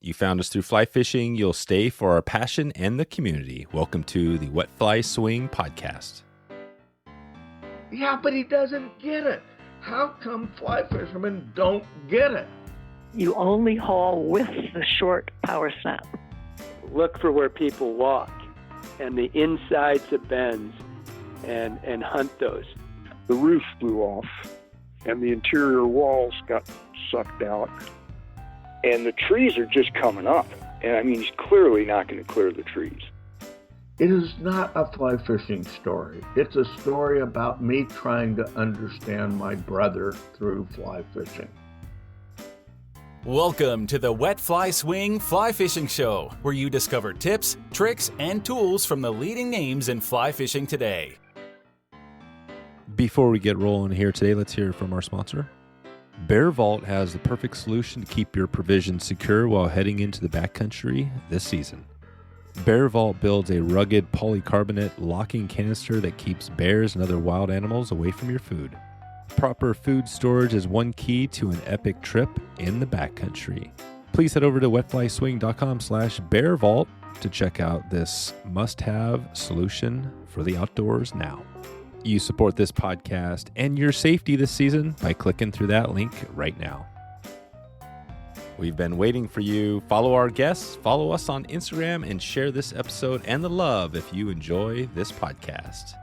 You found us through fly fishing. You'll stay for our passion and the community. Welcome to the Wet Fly Swing podcast. Yeah, but he doesn't get it. How come fly fishermen don't get it? You only haul with the short power snap. Look for where people walk and the insides of bends and hunt those. The roof blew off and the interior walls got sucked out. And the trees are just coming up. And I mean, he's clearly not going to clear the trees. It is not a fly fishing story. It's a story about me trying to understand my brother through fly fishing. Welcome to the Wet Fly Swing Fly Fishing Show, where you discover tips, tricks, and tools from the leading names in fly fishing today. Before we get rolling here today, let's hear from our sponsor. Bearvault has the perfect solution to keep your provisions secure while heading into the backcountry this season. Bearvault builds a rugged polycarbonate locking canister that keeps bears and other wild animals away from your food. Proper food storage is one key to an epic trip in the backcountry. Please head over to wetflyswing.com/bearvault to check out this must-have solution for the outdoors now. You support this podcast and your safety this season by clicking through that link right now. We've been waiting for you. Follow our guests, follow us on Instagram, and share this episode and the love if you enjoy this podcast.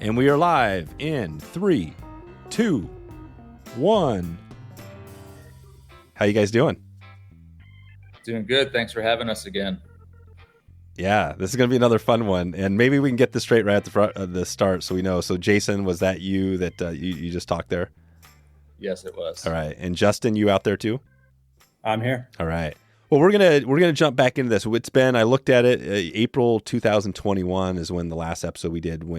And we are live in 3, 2, 1. How you guys doing? Doing good. Thanks for having us again. Yeah, this is going to be another fun one, and maybe we can get this straight right at the start so we know. So Jason, was that you that you just talked there? Yes, it was. All right, and Justin, you out there too? I'm here. All right. Well, we're gonna jump back into this. It's been, I looked at it, April 2021 is when the last episode we did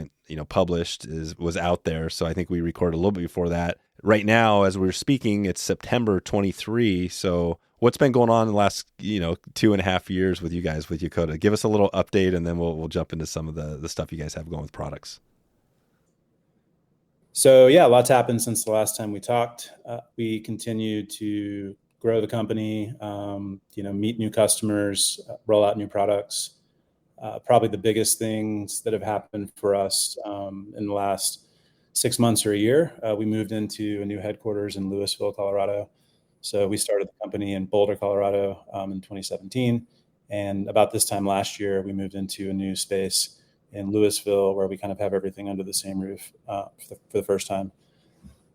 published was out there. So I think we recorded a little bit before that. Right now, as we're speaking, it's September 23. So what's been going on in the last 2.5 years with you guys with Yakoda? Give us a little update, and then we'll jump into some of the stuff you guys have going with products. So yeah, a lot's happened since the last time we talked. We continue to grow the company, meet new customers, roll out new products. Probably the biggest things that have happened for us in the last 6 months or a year, we moved into a new headquarters in Louisville, Colorado. So we started the company in Boulder, Colorado in 2017. And about this time last year, we moved into a new space in Louisville where we kind of have everything under the same roof for the first time.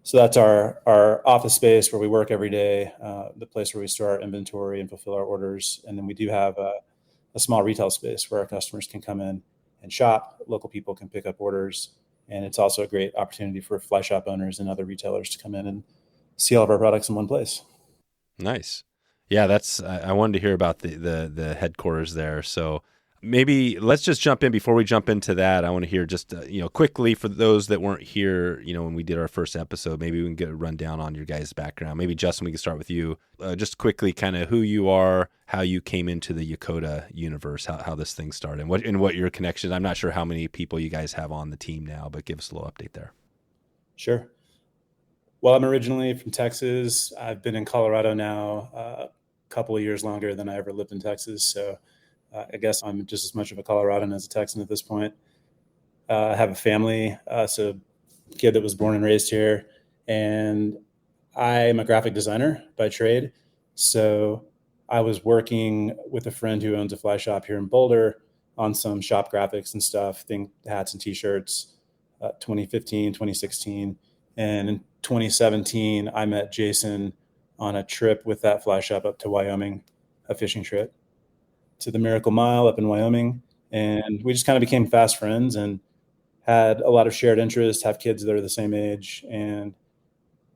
So that's our office space where we work every day, the place where we store our inventory and fulfill our orders. And then we do have a small retail space where our customers can come in and shop. Local people can pick up orders. And it's also a great opportunity for fly shop owners and other retailers to come in and see all of our products in one place. Nice. Yeah, I wanted to hear about the headquarters there. So maybe let's just jump in. Before we jump into that, I want to hear just quickly for those that weren't here, when we did our first episode, maybe we can get a rundown on your guys' background. Maybe Justin, we can start with you. Just quickly, kind of who you are, how you came into the Yakoda universe, how this thing started, and what your connection. I'm not sure how many people you guys have on the team now, but give us a little update there. Sure. Well, I'm originally from Texas. I've been in Colorado now a couple of years longer than I ever lived in Texas. So I guess I'm just as much of a Coloradan as a Texan at this point. I have a family, so a kid that was born and raised here. And I'm a graphic designer by trade. So I was working with a friend who owns a fly shop here in Boulder on some shop graphics and stuff, think hats and t-shirts, 2015, 2016. And in 2017, I met Jason on a trip with that fly shop up to Wyoming, a fishing trip to the Miracle Mile up in Wyoming. And we just kind of became fast friends and had a lot of shared interests, have kids that are the same age, and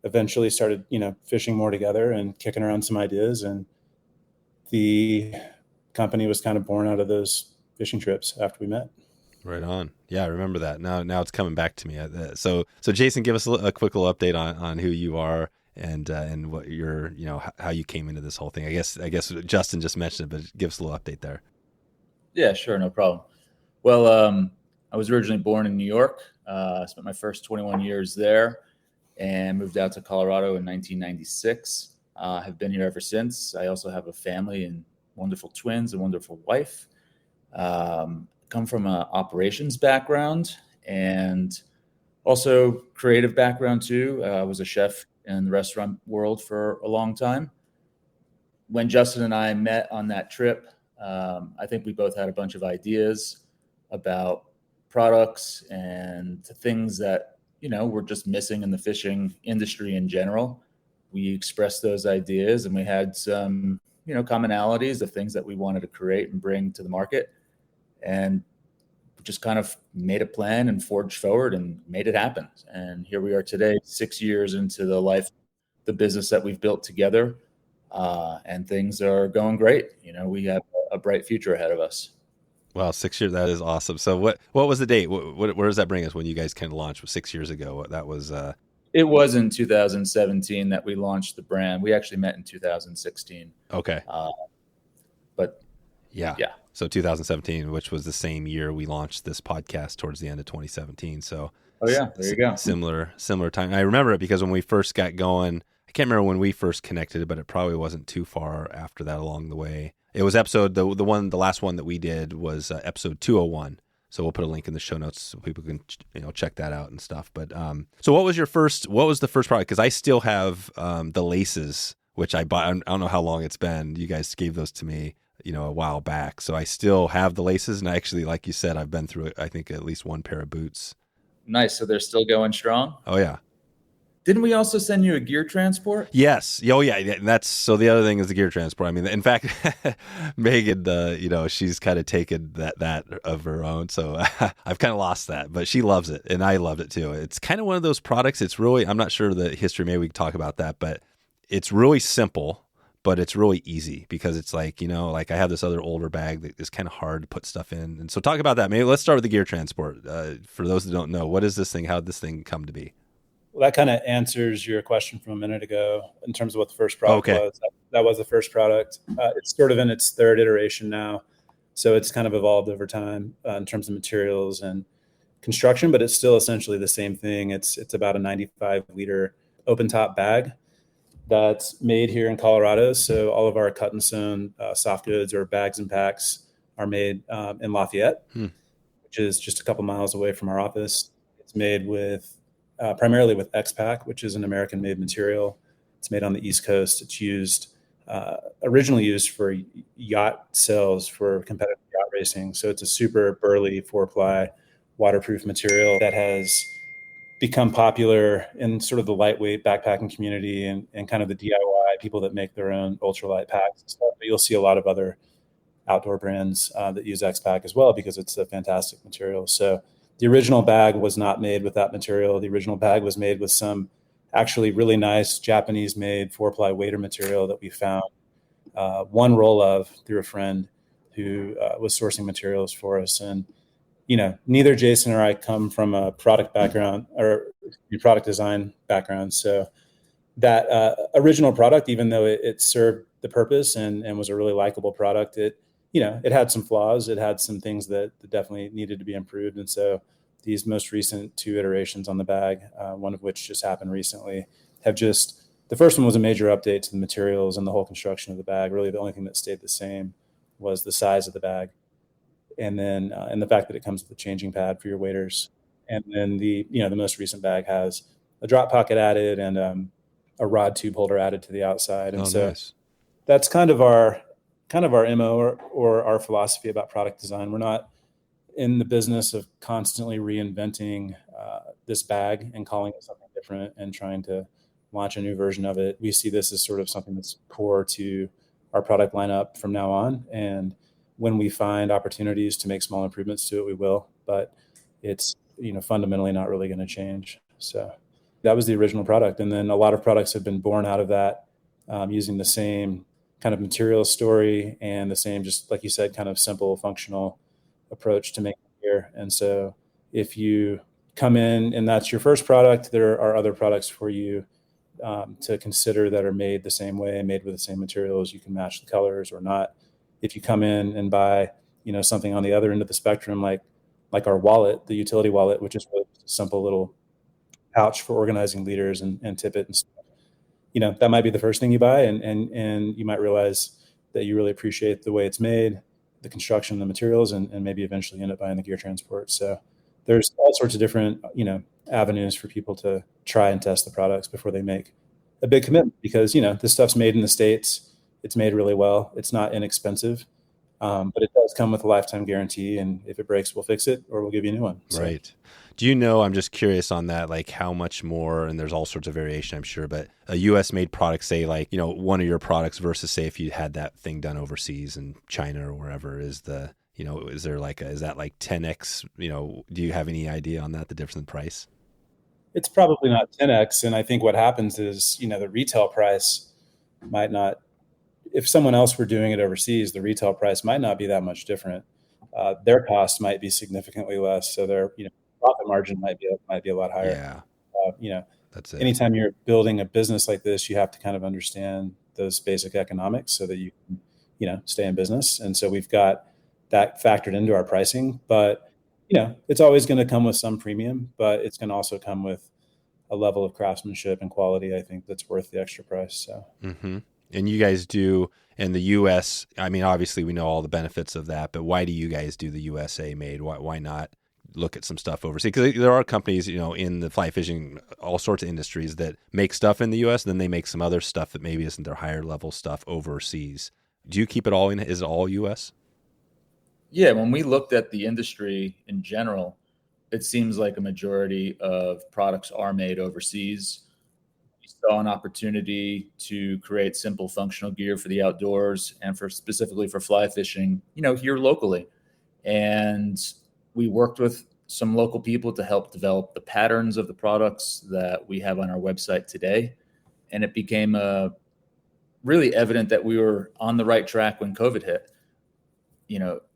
eventually started, fishing more together and kicking around some ideas. And the company was kind of born out of those fishing trips after we met. Right on. Yeah, I remember that. Now it's coming back to me. So Jason, give us a quick little update on who you are and what your, how you came into this whole thing. I guess Justin just mentioned it, but give us a little update there. Yeah, sure. No problem. Well, I was originally born in New York. I spent my first 21 years there and moved out to Colorado in 1996. Have been here ever since. I also have a family and wonderful twins, a wonderful wife. Come from an operations background and also creative background too. I was a chef in the restaurant world for a long time. When Justin and I met on that trip, I think we both had a bunch of ideas about products and things that, were just missing in the fishing industry in general. We expressed those ideas and we had some, commonalities of things that we wanted to create and bring to the market. And just kind of made a plan and forged forward and made it happen. And here we are today, 6 years into the business that we've built together. And things are going great. We have a bright future ahead of us. Wow, 6 years. That is awesome. So what was the date? Where does that bring us when you guys kind of launched 6 years ago? That was, It was in 2017 that we launched the brand. We actually met in 2016. Okay. But yeah. So 2017, which was the same year we launched this podcast towards the end of 2017. So there you go. Similar time. I remember it because when we first got going, I can't remember when we first connected, but it probably wasn't too far after that along the way. It was the last one that we did was episode 201. So we'll put a link in the show notes so people can, check that out and stuff. But so what was the first product? Because I still have the laces, which I bought. I don't know how long it's been. You guys gave those to me, a while back. So I still have the laces. And I actually, like you said, I've been through, I think, at least one pair of boots. Nice. So they're still going strong? Oh, yeah. Didn't we also send you a gear transport? Yes. Oh, yeah. That's so. The other thing is the gear transport. I mean, in fact, Megan, she's kind of taken that of her own. So I've kind of lost that, but she loves it, and I loved it too. It's kind of one of those products. It's really, I'm not sure the history. Maybe we can talk about that, but it's really simple, but it's really easy because it's like, like I have this other older bag that is kind of hard to put stuff in. And so talk about that. Maybe let's start with the gear transport. For those that don't know, what is this thing? How did this thing come to be? Well, that kind of answers your question from a minute ago in terms of what the first product was. That was the first product. It's sort of in its third iteration now. So it's kind of evolved over time in terms of materials and construction, but it's still essentially the same thing. It's about a 95-liter open top bag that's made here in Colorado. So all of our cut and sewn soft goods or bags and packs are made in Lafayette, which is just a couple miles away from our office. It's made with primarily with X-Pack, which is an American-made material. It's made on the East Coast. It's used originally used for yacht sails for competitive yacht racing. So it's a super burly 4-ply waterproof material that has become popular in sort of the lightweight backpacking community and kind of the DIY people that make their own ultralight packs and stuff. But you'll see a lot of other outdoor brands that use X-Pack as well because it's a fantastic material. So the original bag was not made with that material. The original bag was made with some actually really nice Japanese-made 4-ply wader material that we found one roll of through a friend who was sourcing materials for us. And, neither Jason or I come from a product background or product design background. So that original product, even though it served the purpose and was a really likable product, it had some flaws. It had some things that definitely needed to be improved. And so these most recent 2 iterations on the bag, one of which just happened recently, the first one was a major update to the materials and the whole construction of the bag. Really, the only thing that stayed the same was the size of the bag. And then, and the fact that it comes with a changing pad for your waders. And then the most recent bag has a drop pocket added and a rod tube holder added to the outside. And nice. That's kind of our MO or our philosophy about product design. We're not in the business of constantly reinventing this bag and calling it something different and trying to launch a new version of it. We see this as sort of something that's core to our product lineup from now on. And when we find opportunities to make small improvements to it, we will. But it's fundamentally not really going to change. So that was the original product. And then a lot of products have been born out of that using the same kind of material story and the same, just like you said, kind of simple functional approach to making gear. And so if you come in and that's your first product, there are other products for you to consider that are made the same way, made with the same materials. You can match the colors or not. If you come in and buy, something on the other end of the spectrum, like our wallet, the utility wallet, which is really just a simple little pouch for organizing liters and tippet and stuff. that might be the first thing you buy, and you might realize that you really appreciate the way it's made, the construction, the materials, and maybe eventually end up buying the gear transport. So there's all sorts of different, avenues for people to try and test the products before they make a big commitment, because, this stuff's made in the States. It's made really well. It's not inexpensive, but it does come with a lifetime guarantee. And if it breaks, we'll fix it or we'll give you a new one. So. Right. Do you know, I'm just curious on that, like how much more, and there's all sorts of variation, I'm sure, but a U.S. made product, say like, one of your products versus say if you had that thing done overseas in China or wherever, is the, is there like is that like 10x, do you have any idea on that, the difference in price? It's probably not 10x. And I think what happens is, the retail price might not, if someone else were doing it overseas, the retail price might not be that much different. Their cost might be significantly less. So their, profit margin might be a lot higher. Yeah. That's it. Anytime you're building a business like this, you have to kind of understand those basic economics so that you can, stay in business. And so we've got that factored into our pricing, but it's always going to come with some premium, but it's going to also come with a level of craftsmanship and quality, I think, that's worth the extra price. So, And you guys do in the U.S., I mean, obviously we know all the benefits of that, but why do you guys do the USA made? Why not look at some stuff overseas? Because there are companies, in the fly fishing, all sorts of industries that make stuff in the U.S., and then they make some other stuff that maybe isn't their higher level stuff overseas. Do you keep it all in? Is it all U.S.? Yeah, when we looked at the industry in general, it seems like a majority of products are made overseas. We saw an opportunity to create simple functional gear for the outdoors and specifically for fly fishing, here locally. And we worked with some local people to help develop the patterns of the products that we have on our website today. And it became really evident that we were on the right track when COVID hit.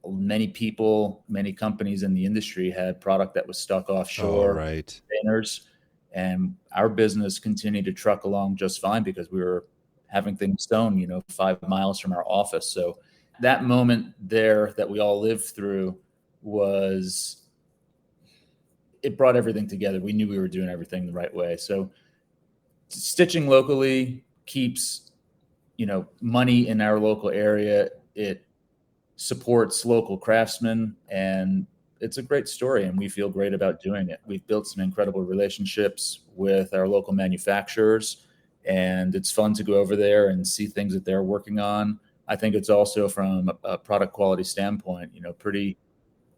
Many people, many companies in the industry had product that was stuck offshore, containers, and our business continued to truck along just fine because we were having things sewn, 5 miles from our office. So that moment there that we all lived through it brought everything together. We knew we were doing everything the right way. So stitching locally keeps, money in our local area. It supports local craftsmen, and it's a great story, and we feel great about doing it. We've built some incredible relationships with our local manufacturers, and it's fun to go over there and see things that they're working on. I think it's also from a product quality standpoint, pretty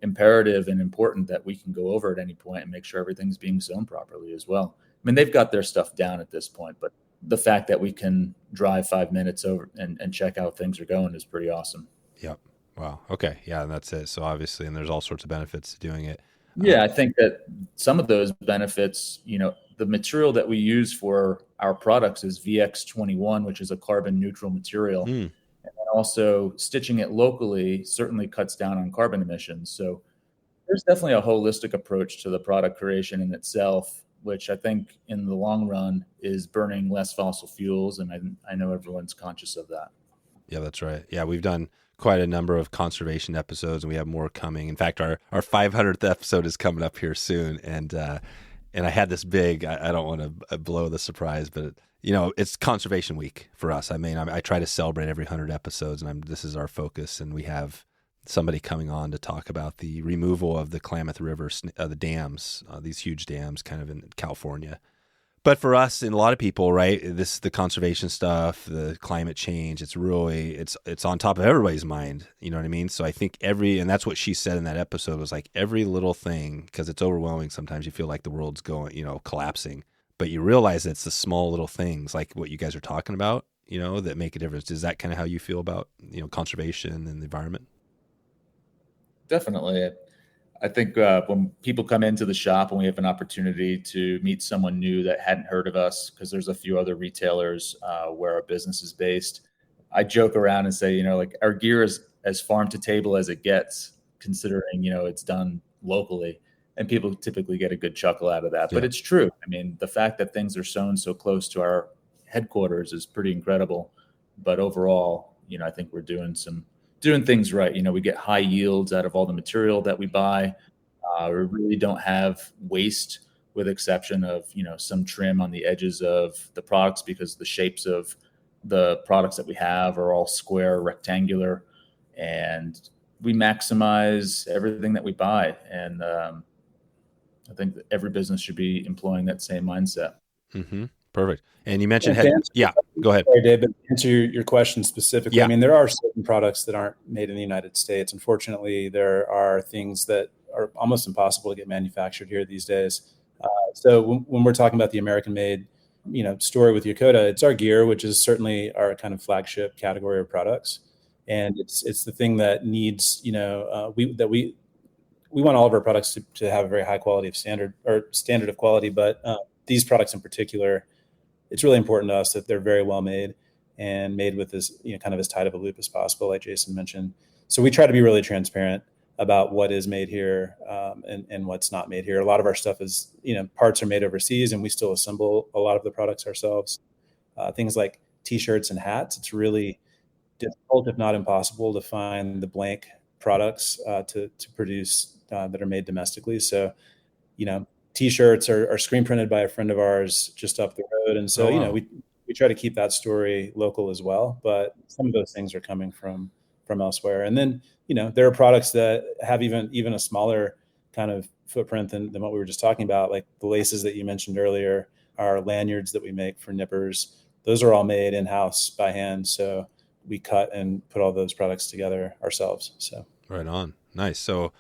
imperative and important that we can go over at any point and make sure everything's being sewn properly as well. I mean, they've got their stuff down at this point, but the fact that we can drive 5 minutes over and check how things are going is pretty awesome. Yep. Wow. Okay. Yeah. And that's it. So obviously, and there's all sorts of benefits to doing it. Yeah. I think that some of those benefits, the material that we use for our products is VX21, which is a carbon neutral material. And also stitching it locally certainly cuts down on carbon emissions. So there's definitely a holistic approach to the product creation in itself, which I think in the long run is burning less fossil fuels. And I know everyone's conscious of that. Yeah, that's right. Yeah. We've done quite a number of conservation episodes, and we have more coming. In fact, our 500th episode is coming up here soon. And I had this big, I don't want to blow the surprise, but it's conservation week for us. I mean, I try to celebrate every 100 episodes, and this is our focus. And we have somebody coming on to talk about the removal of the Klamath River, the dams, these huge dams kind of in California. But for us and a lot of people, right, the conservation stuff, the climate change, it's really, it's on top of everybody's mind. You know what I mean? So I think and that's what she said in that episode, was like every little thing, because it's overwhelming. Sometimes you feel like the world's going, collapsing, but you realize it's the small little things like what you guys are talking about, that make a difference. Is that kind of how you feel about, conservation and the environment? Definitely. I think when people come into the shop and we have an opportunity to meet someone new that hadn't heard of us, because there's a few other retailers where our business is based, I joke around and say, like our gear is as farm to table as it gets, considering, it's done locally. And people typically get a good chuckle out of that. Yeah. But it's true. I mean, the fact that things are sewn so close to our headquarters is pretty incredible. But overall, I think we're doing things right. We get high yields out of all the material that we buy. We really don't have waste with exception of, some trim on the edges of the products, because the shapes of the products that we have are all square, rectangular, and we maximize everything that we buy. And I think that every business should be employing that same mindset. Mm-hmm. Perfect. And you mentioned go ahead. Sorry, Dave, but to answer your question specifically. Yeah. I mean, there are certain products that aren't made in the United States. Unfortunately, there are things that are almost impossible to get manufactured here these days. So when we're talking about the American-made, story with Yakoda, it's our gear, which is certainly our kind of flagship category of products, and it's the thing that needs, we want all of our products to have a very high quality of standard of quality, but these products in particular, it's really important to us that they're very well made and made with this, kind of as tight of a loop as possible, like Jason mentioned. So we try to be really transparent about what is made here and what's not made here. A lot of our stuff is, parts are made overseas, and we still assemble a lot of the products ourselves. Things like T-shirts and hats, it's really difficult, if not impossible, to find the blank products to produce that are made domestically. So, T-shirts are screen printed by a friend of ours just up the road. And so, we try to keep that story local as well. But some of those things are coming from elsewhere. And then, there are products that have even a smaller kind of footprint than what we were just talking about, like the laces that you mentioned earlier, our lanyards that we make for nippers. Those are all made in-house by hand. So we cut and put all those products together ourselves. So right on. Nice. So,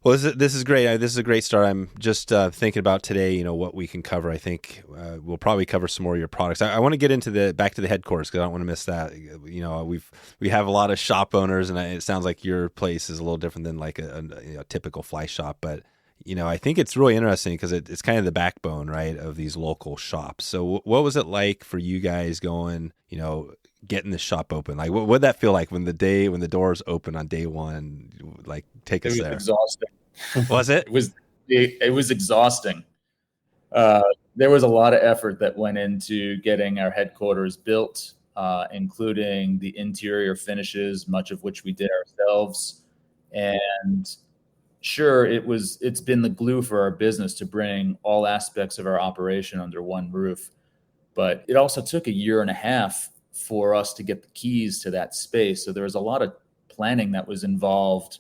well, this is great. This is a great start. I'm just thinking about today, what we can cover. I think we'll probably cover some more of your products. I want to get into back to the headquarters, because I don't want to miss that. We have a lot of shop owners, and it sounds like your place is a little different than like a typical fly shop. But I think it's really interesting because it's kind of the backbone, right, of these local shops. So what was it like for you guys going, getting the shop open? Like, what would that feel like when the doors open on day one? Like, take us there. It was exhausting. Was it? It was exhausting. There was a lot of effort that went into getting our headquarters built, including the interior finishes, much of which we did ourselves. And sure, it's been the glue for our business to bring all aspects of our operation under one roof. But it also took a year and a half for us to get the keys to that space. So there was a lot of planning that was involved.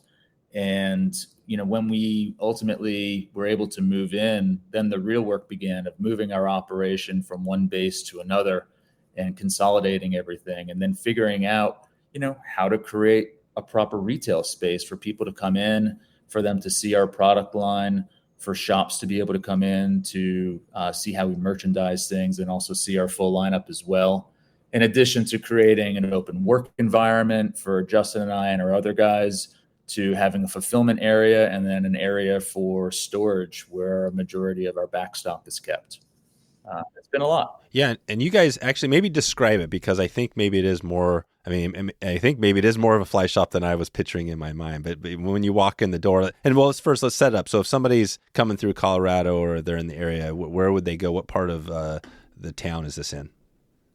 And, when we ultimately were able to move in, then the real work began of moving our operation from one base to another and consolidating everything, and then figuring out, how to create a proper retail space for people to come in, for them to see our product line, for shops to be able to come in to see how we merchandise things and also see our full lineup as well. In addition to creating an open work environment for Justin and I and our other guys, to having a fulfillment area and then an area for storage where a majority of our backstock is kept. It's been a lot. Yeah. And you guys actually maybe describe it, because I think maybe it is more, I think maybe it is more of a fly shop than I was picturing in my mind. But when you walk in the door, and let's set it up. So if somebody's coming through Colorado or they're in the area, where would they go? What part of the town is this in?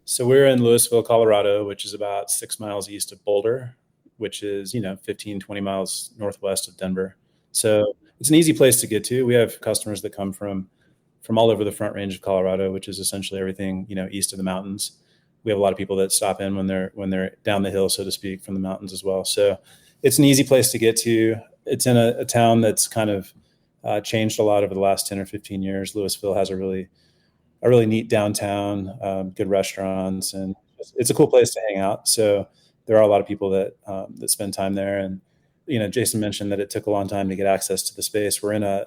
So we're in Louisville, Colorado, which is about 6 miles east of Boulder, which is, 15, 20 miles northwest of Denver. So it's an easy place to get to. We have customers that come from all over the Front Range of Colorado, which is essentially everything, east of the mountains. We have a lot of people that stop in when they're down the hill, so to speak, from the mountains as well. So it's an easy place to get to. It's in a town that's kind of changed a lot over the last 10 or 15 years. Louisville has a really neat downtown, good restaurants, and it's a cool place to hang out. So there are a lot of people that spend time there. And, Jason mentioned that it took a long time to get access to the space. We're in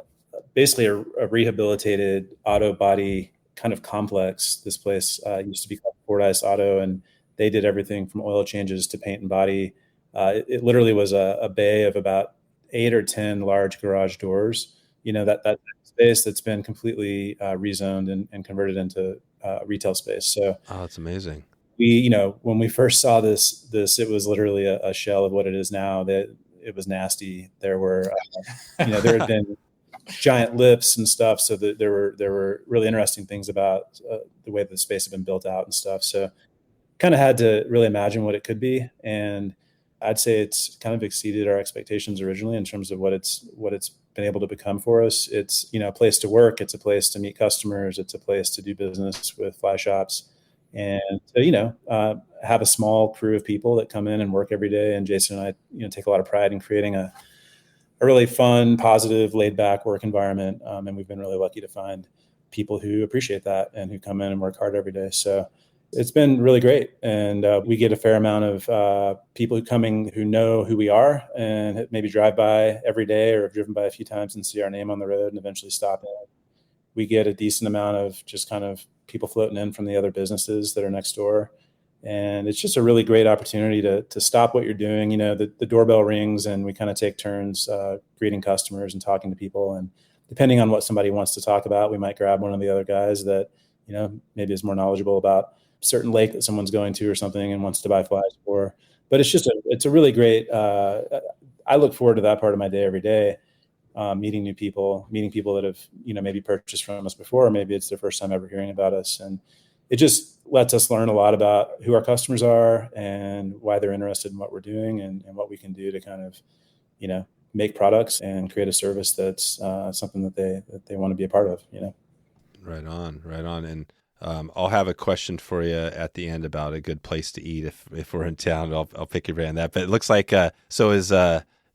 basically a rehabilitated auto body kind of complex. This place used to be called Fordyce Auto, and they did everything from oil changes to paint and body. It literally was a bay of about 8 or 10 large garage doors. That space that's been completely rezoned and converted into retail space. So, that's amazing. We, when we first saw this, it was literally a shell of what it is now. That it was nasty. There were, there had been giant lifts and stuff. So that there were really interesting things about the way the space had been built out and stuff. So kind of had to really imagine what it could be. And I'd say it's kind of exceeded our expectations originally in terms of what it's been able to become for us. It's, a place to work. It's a place to meet customers. It's a place to do business with fly shops. And so, have a small crew of people that come in and work every day. And Jason and I, take a lot of pride in creating a really fun, positive, laid back work environment. And we've been really lucky to find people who appreciate that and who come in and work hard every day. So it's been really great. And we get a fair amount of people who know who we are and maybe drive by every day or have driven by a few times and see our name on the road and eventually stop in. We get a decent amount of just kind of people floating in from the other businesses that are next door. And it's just a really great opportunity to stop what you're doing. The doorbell rings and we kind of take turns greeting customers and talking to people. And depending on what somebody wants to talk about, we might grab one of the other guys that, maybe is more knowledgeable about a certain lake that someone's going to or something and wants to buy flies for. But it's a really great, I look forward to that part of my day every day. Meeting new people, meeting people that have, maybe purchased from us before, or maybe it's their first time ever hearing about us. And it just lets us learn a lot about who our customers are and why they're interested in what we're doing and what we can do to kind of, make products and create a service that's something that they want to be a part of, Right on. And I'll have a question for you at the end about a good place to eat if we're in town. I'll pick your brain on that. But it looks like so is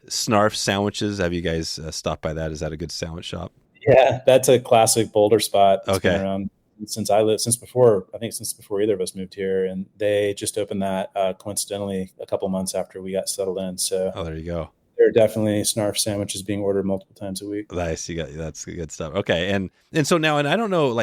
Snarf Sandwiches. Have you guys stopped by that? Is that a good sandwich shop? Yeah, that's a classic Boulder spot. That's okay. Been around since before either of us moved here, and they just opened that coincidentally a couple months after we got settled in. So there you go. There are definitely Snarf sandwiches being ordered multiple times a week. Nice. That's good stuff. Okay. And so now, and I don't know,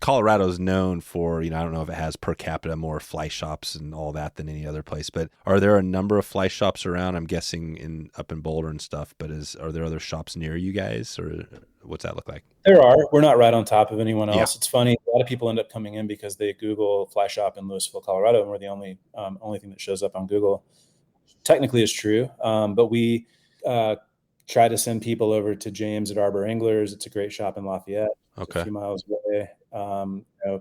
Colorado's known for, I don't know if it has per capita more fly shops and all that than any other place, but are there a number of fly shops around? I'm guessing up in Boulder and stuff, but are there other shops near you guys, or what's that look like? There are. We're not right on top of anyone else. Yeah. It's funny. A lot of people end up coming in because they Google fly shop in Louisville, Colorado, and we're the only thing that shows up on Google. Technically is true, but we try to send people over to James at Arbor Anglers. It's a great shop in Lafayette, okay, a few miles away.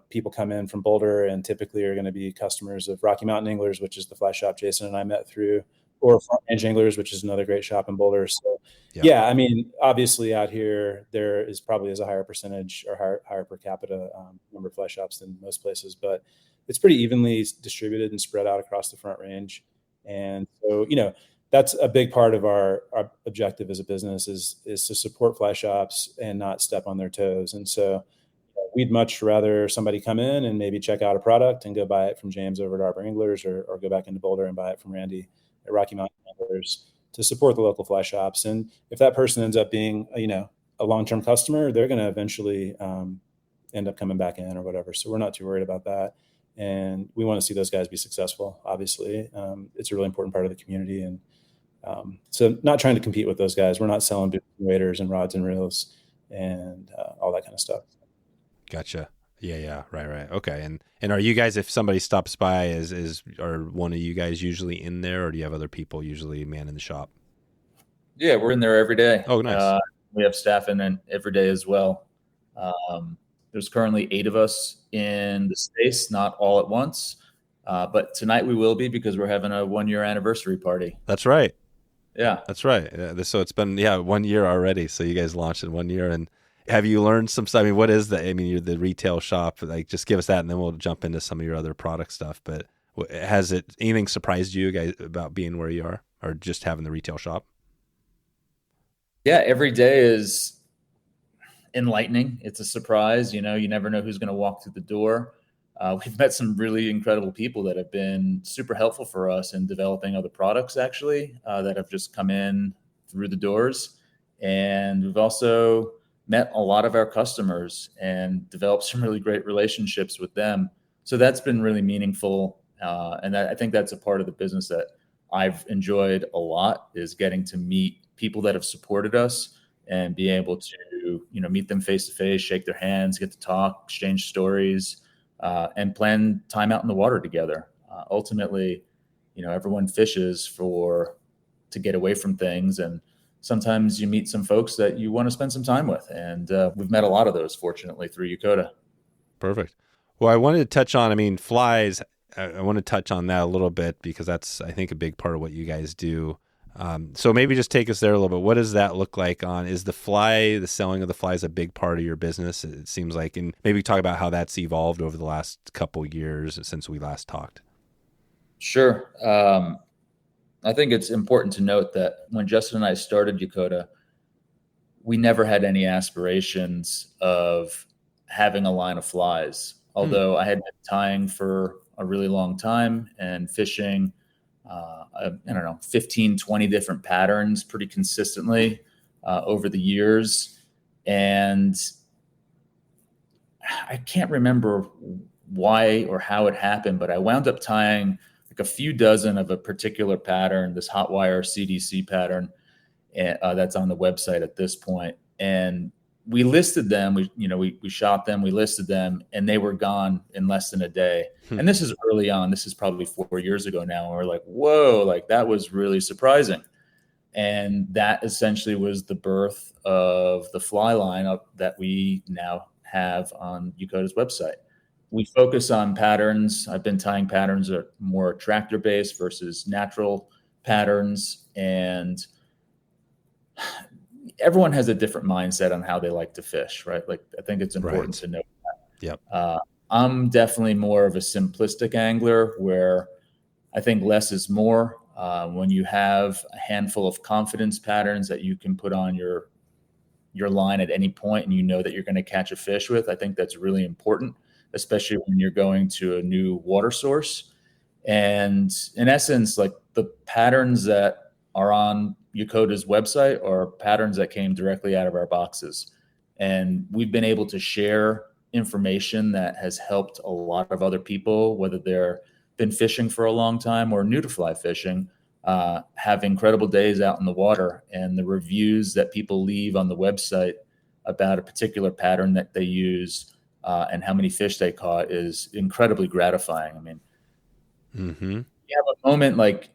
People come in from Boulder and typically are going to be customers of Rocky Mountain Anglers, which is the fly shop Jason and I met through, or Front Range Anglers, which is another great shop in Boulder. So yeah, I mean, obviously out here there is probably a higher percentage or higher per capita number of fly shops than most places, but it's pretty evenly distributed and spread out across the Front Range. And so, that's a big part of our objective as a business is to support fly shops and not step on their toes. And so we'd much rather somebody come in and maybe check out a product and go buy it from James over at Arbor Anglers or go back into Boulder and buy it from Randy at Rocky Mountain Anglers to support the local fly shops. And if that person ends up being, a long-term customer, they're going to eventually end up coming back in or whatever. So we're not too worried about that. And we want to see those guys be successful. Obviously, it's a really important part of the community. And so not trying to compete with those guys. We're not selling waders and rods and reels and all that kind of stuff. Gotcha. Yeah. Right. Okay. And are you guys, if somebody stops by, are one of you guys usually in there, or do you have other people usually manning the shop? Yeah, we're in there every day. Oh, nice. We have staff in every day as well. There's currently 8 of us in the space, not all at once. But tonight we will be because we're having a 1-year anniversary party. That's right. Yeah. That's right. So it's been, 1 year already. So you guys launched in 1 year. And have you learned some stuff? I mean, what is you're the retail shop. Just give us that and then we'll jump into some of your other product stuff. But has anything surprised you guys about being where you are or just having the retail shop? Yeah, every day is enlightening. It's a surprise. You never know who's going to walk through the door. We've met some really incredible people that have been super helpful for us in developing other products, actually, that have just come in through the doors. And we've also met a lot of our customers and developed some really great relationships with them. So that's been really meaningful. And I think that's a part of the business that I've enjoyed a lot, is getting to meet people that have supported us and be able to, meet them face to face, shake their hands, get to talk, exchange stories, and plan time out in the water together. Ultimately, everyone fishes to get away from things. And sometimes you meet some folks that you want to spend some time with. And we've met a lot of those, fortunately, through Yakoda. Perfect. Well, I wanted to touch on, flies. I want to touch on that a little bit because that's, I think, a big part of what you guys do. So maybe just take us there a little bit. What does that look like is the selling of the flies a big part of your business? It seems like, and maybe talk about how that's evolved over the last couple of years since we last talked. Sure. I think it's important to note that when Justin and I started Yakoda, we never had any aspirations of having a line of flies. Although I had been tying for a really long time and fishing, 15, 20 different patterns pretty consistently over the years. And I can't remember why or how it happened, but I wound up tying like a few dozen of a particular pattern, this Hot Wire CDC pattern, that's on the website at this point. And we listed them, we shot them, we listed them, and they were gone in less than a day. And this is early on. This is probably 4 years ago now. And we're like, whoa, like that was really surprising. And that essentially was the birth of the fly lineup that we now have on Yakoda's website. We focus on patterns. I've been tying patterns that are more tractor-based versus natural patterns. And everyone has a different mindset on how they like to fish, right? Like, I think it's important to know that. Yep. I'm definitely more of a simplistic angler where I think less is more. When you have a handful of confidence patterns that you can put on your line at any point and you know that you're going to catch a fish with, I think that's really important, especially when you're going to a new water source. And in essence, like the patterns that are on Yakoda's website are patterns that came directly out of our boxes. And we've been able to share information that has helped a lot of other people, whether they're been fishing for a long time or new to fly fishing, have incredible days out in the water. And the reviews that people leave on the website about a particular pattern that they use and how many fish they caught is incredibly gratifying. I mean, you have a moment like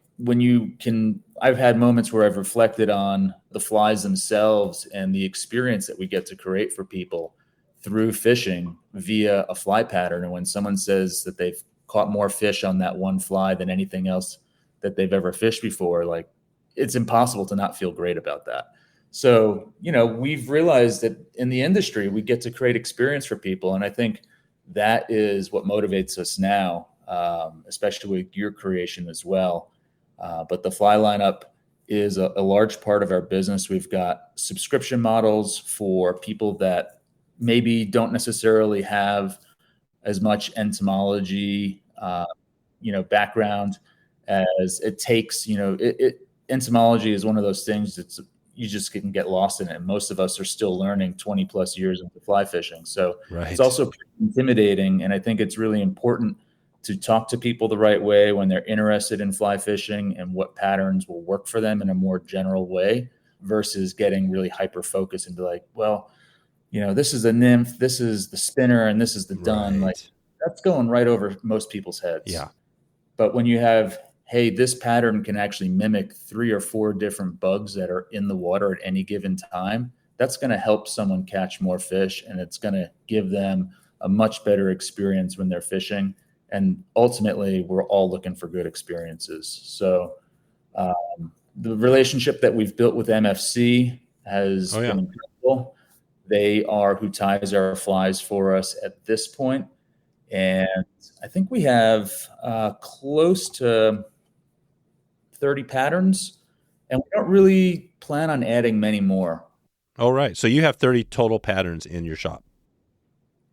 I've had moments where I've reflected on the flies themselves and the experience that we get to create for people through fishing via a fly pattern. And when someone says that they've caught more fish on that one fly than anything else that they've ever fished before, like it's impossible to not feel great about that. So, we've realized that in the industry, we get to create experience for people. And I think that is what motivates us now, especially with gear creation as well. But the fly lineup is a large part of our business. We've got subscription models for people that maybe don't necessarily have as much entomology, background as it takes. Entomology is one of those things that's you just can get lost in it. And most of us are still learning 20 plus years into fly fishing. So It's also pretty intimidating. And I think it's really important to talk to people the right way when they're interested in fly fishing and what patterns will work for them in a more general way versus getting really hyper focused and be like, well, this is a nymph, this is the spinner, and this is the dun. Like that's going right over most people's heads. Yeah. But when you have, hey, this pattern can actually mimic 3 or 4 different bugs that are in the water at any given time, that's going to help someone catch more fish, and it's going to give them a much better experience when they're fishing. And ultimately, we're all looking for good experiences. So the relationship that we've built with MFC has been incredible. They are who ties our flies for us at this point. And I think we have close to 30 patterns, and we don't really plan on adding many more. All right. So you have 30 total patterns in your shop.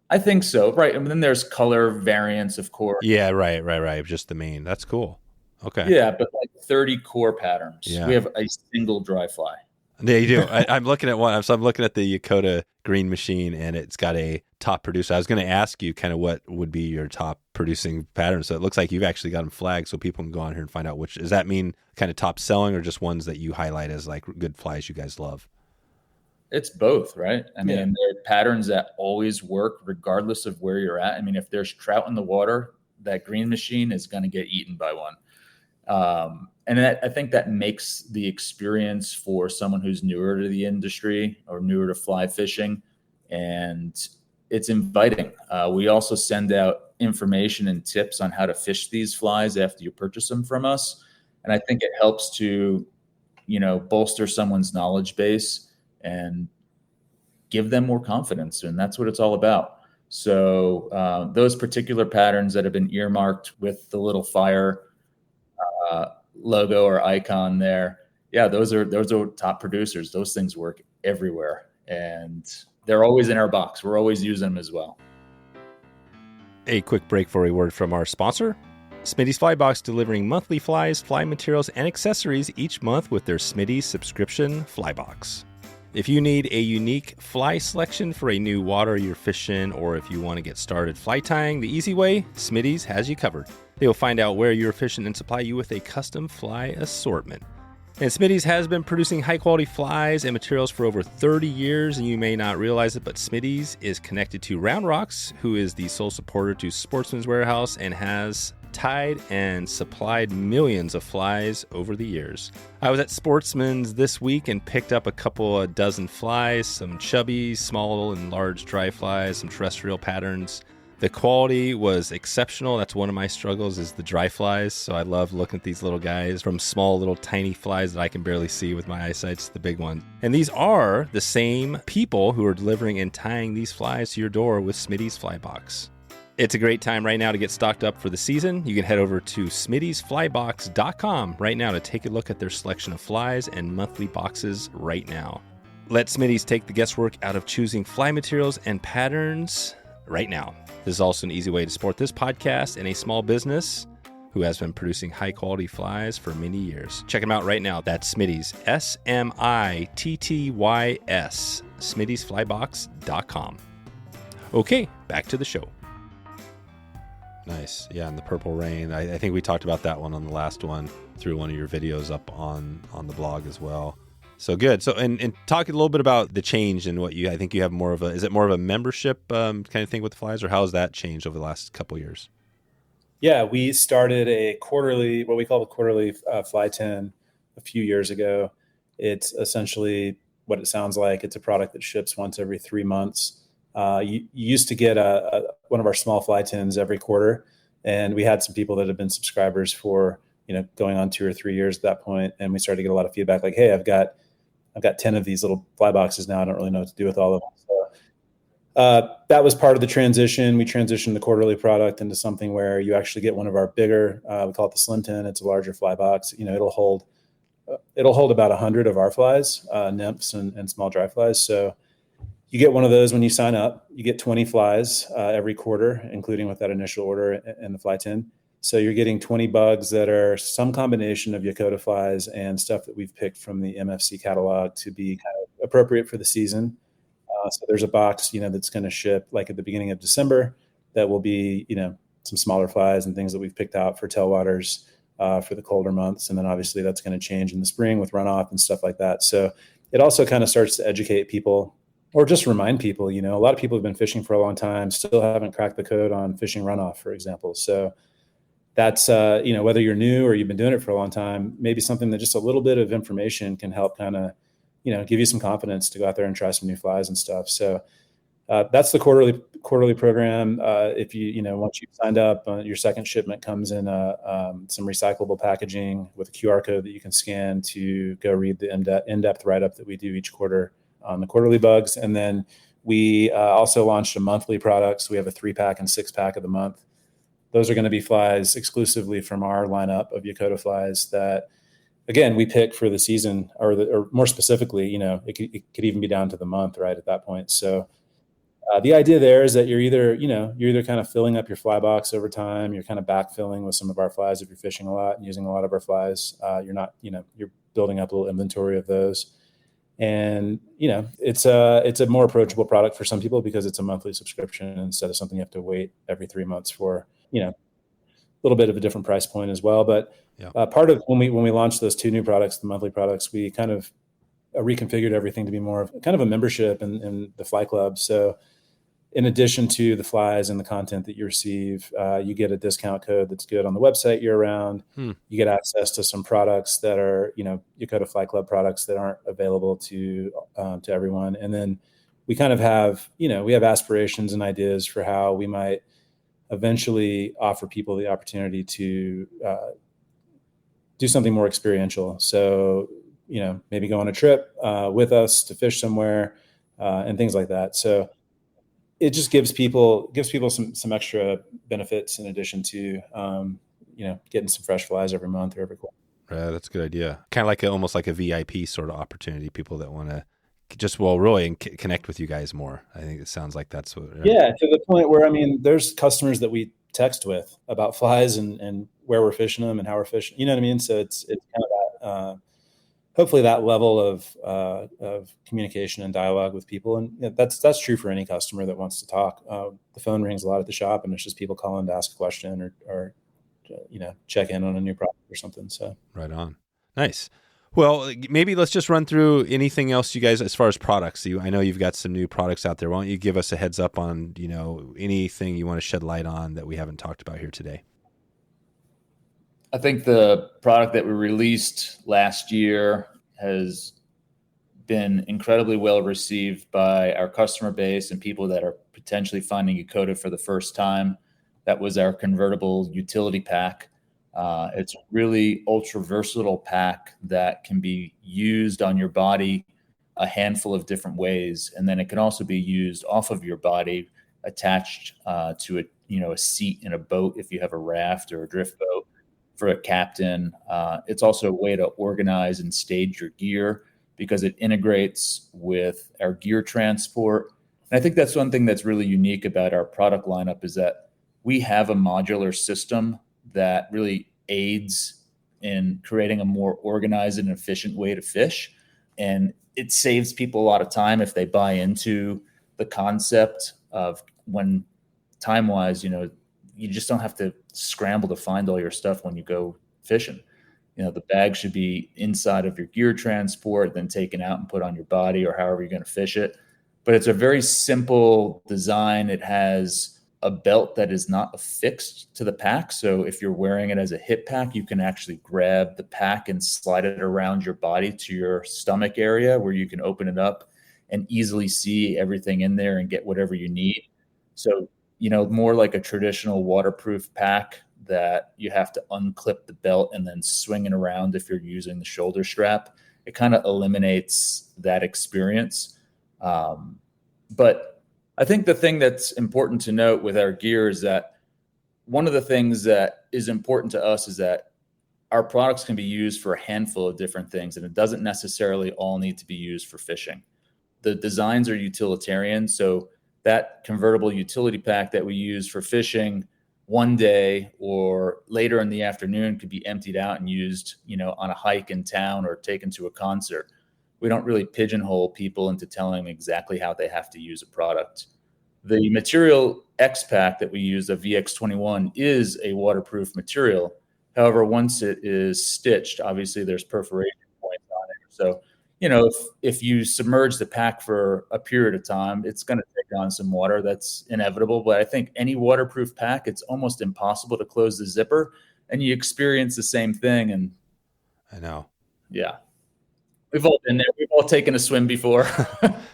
I think so. Right. And then there's color variants, of course. Yeah. Right. Just the main. That's cool. Okay. Yeah. But like 30 core patterns. Yeah. We have a single dry fly. Yeah, you do. I'm looking at one. So I'm looking at the Yakoda green machine, and it's got a top producer. I was going to ask you kind of what would be your top producing pattern. So it looks like you've actually got them flagged so people can go on here and find out which. Does that mean kind of top selling or just ones that you highlight as like good flies you guys love? It's both, right? I mean, they're patterns that always work regardless of where you're at. I mean, if there's trout in the water, that green machine is going to get eaten by one. And I think that makes the experience for someone who's newer to the industry or newer to fly fishing, and it's inviting. We also send out information and tips on how to fish these flies after you purchase them from us. And I think it helps to, bolster someone's knowledge base and give them more confidence. And that's what it's all about. So those particular patterns that have been earmarked with the little fire logo or icon there, those are top producers. Those things work everywhere, and they're always in our box. We're always using them as well. A quick break for a word from our sponsor, Smitty's Fly Box, delivering monthly flies, fly materials, and accessories each month with their Smitty subscription fly box. If you need a unique fly selection for a new water you're fishing, or if you want to get started fly tying the easy way, Smitty's has you covered. They will find out where you're fishing and supply you with a custom fly assortment. And Smitty's has been producing high-quality flies and materials for over 30 years, and you may not realize it, but Smitty's is connected to Round Rocks, who is the sole supporter to Sportsman's Warehouse and has tied and supplied millions of flies over the years. I was at Sportsman's this week and picked up a couple of dozen flies, some chubby, small and large dry flies, some terrestrial patterns. The quality was exceptional. That's one of my struggles, is the dry flies. So I love looking at these little guys, from small little tiny flies that I can barely see with my eyesight to the big ones. And these are the same people who are delivering and tying these flies to your door with Smitty's Fly Box. It's a great time right now to get stocked up for the season. You can head over to smittysflybox.com right now to take a look at their selection of flies and monthly boxes right now. Let Smitty's take the guesswork out of choosing fly materials and patterns right now. This is also an easy way to support this podcast and a small business who has been producing high-quality flies for many years. Check them out right now. That's Smitty's, SMITTYS, smittysflybox.com. Okay, back to the show. Nice. Yeah, and the Purple Rain. I think we talked about that one on the last one, through one of your videos up on the blog as well. So good. So, and talk a little bit about the change and what I think you have more of is it more of a membership kind of thing with the flies, or how has that changed over the last couple of years? Yeah, we started a quarterly, what we call the quarterly fly tin a few years ago. It's essentially what it sounds like. It's a product that ships once every 3 months. You used to get one of our small fly tins every quarter, and we had some people that have been subscribers for going on 2 or 3 years at that point, and we started to get a lot of feedback like, hey, I've got 10 of these little fly boxes now. I don't really know what to do with all of them. So that was part of the transition. We transitioned the quarterly product into something where you actually get one of our bigger, we call it the Slim Tin. It's a larger fly box. It'll hold about 100 of our flies, nymphs and small dry flies. So you get one of those when you sign up. You get 20 flies every quarter, including with that initial order and the fly tin. So you're getting 20 bugs that are some combination of Yakoda flies and stuff that we've picked from the MFC catalog to be kind of appropriate for the season. So there's a box, that's going to ship like at the beginning of December that will be, some smaller flies and things that we've picked out for tailwaters for the colder months. And then obviously that's going to change in the spring with runoff and stuff like that. So it also kind of starts to educate people, or just remind people, a lot of people have been fishing for a long time, still haven't cracked the code on fishing runoff, for example. So that's, whether you're new or you've been doing it for a long time, maybe something that just a little bit of information can help kind of, give you some confidence to go out there and try some new flies and stuff. So that's the quarterly program. If once you've signed up, your second shipment comes in some recyclable packaging with a QR code that you can scan to go read the in-depth write-up that we do each quarter on the quarterly bugs. And then we also launched a monthly product. So we have a 3-pack and 6-pack of the month. Those are going to be flies exclusively from our lineup of Yakoda flies that, again, we pick for the season, or more specifically, it could even be down to the month right at that point. So the idea there is that you're either kind of filling up your fly box over time. You're kind of backfilling with some of our flies if you're fishing a lot and using a lot of our flies. You're not, you're building up a little inventory of those. And, it's a more approachable product for some people because it's a monthly subscription instead of something you have to wait every 3 months for, a little bit of a different price point as well. But part of when we launched those 2 new products, the monthly products, we kind of reconfigured everything to be more of kind of a membership in the Fly Club. So in addition to the flies and the content that you receive, you get a discount code that's good on the website year round. You get access to some products that are, Yakoda Fly Club products that aren't available to everyone. And then we kind of have, we have aspirations and ideas for how we might eventually offer people the opportunity to do something more experiential. So, maybe go on a trip with us to fish somewhere and things like that. So it just gives people some extra benefits in addition to, getting some fresh flies every month or every quarter. That's a good idea. Kind of like almost like a VIP sort of opportunity. People that want to just really connect with you guys more. I think it sounds like that's what. Yeah, to the point where there's customers that we text with about flies and where we're fishing them and how we're fishing. You know what I mean? So it's kind of that. Hopefully, that level of communication and dialogue with people, and that's true for any customer that wants to talk. The phone rings a lot at the shop, and it's just people calling to ask a question or check in on a new product or something. So right on, nice. Well, maybe let's just run through anything else you guys, as far as products. I know you've got some new products out there. Why don't you give us a heads up on, anything you want to shed light on that we haven't talked about here today? I think the product that we released last year has been incredibly well received by our customer base and people that are potentially finding Yakoda for the first time. That was our Convertible Utility Pack. It's a really ultra versatile pack that can be used on your body a handful of different ways. And then it can also be used off of your body, attached to a seat in a boat if you have a raft or a drift boat for a captain. It's also a way to organize and stage your gear because it integrates with our gear transport. And I think that's one thing that's really unique about our product lineup is that we have a modular system that really aids in creating a more organized and efficient way to fish. And it saves people a lot of time if they buy into the concept of when time-wise, you just don't have to scramble to find all your stuff when you go fishing. The bag should be inside of your gear transport, then taken out and put on your body or however you're going to fish it. But it's a very simple design. It has a belt that is not affixed to the pack. So if you're wearing it as a hip pack, you can actually grab the pack and slide it around your body to your stomach area where you can open it up and easily see everything in there and get whatever you need. So, more like a traditional waterproof pack that you have to unclip the belt and then swing it around if you're using the shoulder strap. It kind of eliminates that experience. But I think the thing that's important to note with our gear is that one of the things that is important to us is that our products can be used for a handful of different things, and it doesn't necessarily all need to be used for fishing. The designs are utilitarian, so that convertible utility pack that we use for fishing one day or later in the afternoon could be emptied out and used, on a hike in town or taken to a concert. We don't really pigeonhole people into telling them exactly how they have to use a product. The material X pack that we use, the VX21, is a waterproof material. However, once it is stitched, obviously there's perforation points on it. So, if you submerge the pack for a period of time, it's going to take on some water. That's inevitable. But I think any waterproof pack, it's almost impossible to close the zipper, and you experience the same thing. And I know. Yeah. We've all been there. We've all taken a swim before.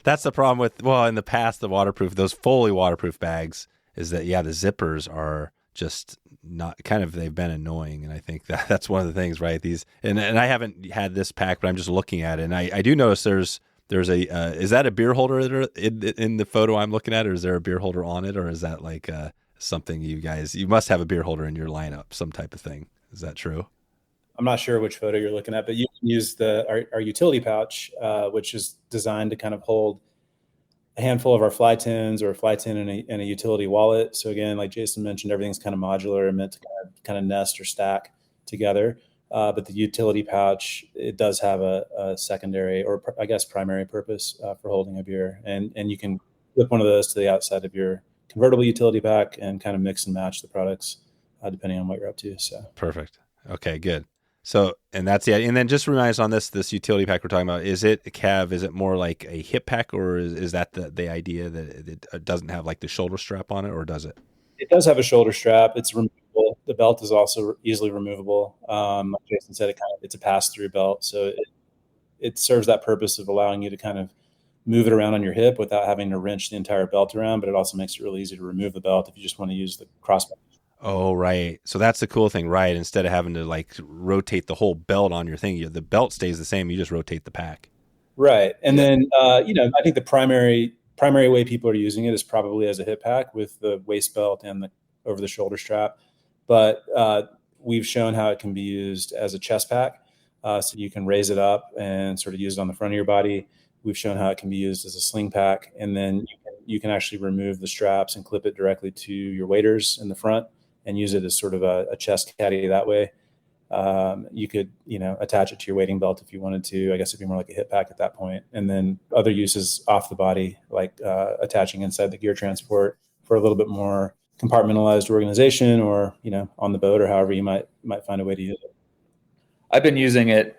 That's the problem with, in the past, those fully waterproof bags is that, the zippers are just not they've been annoying. And I think that's one of the things, right? And I haven't had this pack, but I'm just looking at it. And I do notice there's is that a beer holder in the photo I'm looking at, or is there a beer holder on it? Or is that like something you must have a beer holder in your lineup, some type of thing. Is that true? I'm not sure which photo you're looking at, but you can use our utility pouch, which is designed to kind of hold a handful of our fly tins or a fly tin in a utility wallet. So again, like Jason mentioned, everything's kind of modular and meant to kind of nest or stack together. But the utility pouch, it does have a secondary or I guess primary purpose for holding a beer. And you can flip one of those to the outside of your convertible utility pack and kind of mix and match the products depending on what you're up to. So perfect. Okay, good. So, and that's it. And then just remind us on this utility pack we're talking about, is it a Cav? Is it more like a hip pack, or is that the idea that it doesn't have like the shoulder strap on it, or does it? It does have a shoulder strap. It's removable. The belt is also easily removable. Like Jason said, it's a pass-through belt. So it serves that purpose of allowing you to kind of move it around on your hip without having to wrench the entire belt around, but it also makes it really easy to remove the belt if you just want to use the crossbar. Oh, right. So that's the cool thing, right? Instead of having to like rotate the whole belt on your thing, the belt stays the same. You just rotate the pack. Right. And then, I think the primary way people are using it is probably as a hip pack with the waist belt and the over the shoulder strap. But we've shown how it can be used as a chest pack. So you can raise it up and sort of use it on the front of your body. We've shown how it can be used as a sling pack. And then you can actually remove the straps and clip it directly to your waders in the front and use it as sort of a chest caddy that way. You could, attach it to your wading belt if you wanted to. I guess it'd be more like a hip pack at that point. And then other uses off the body, like attaching inside the gear transport for a little bit more compartmentalized organization, or, on the boat, or however you might find a way to use it. I've been using it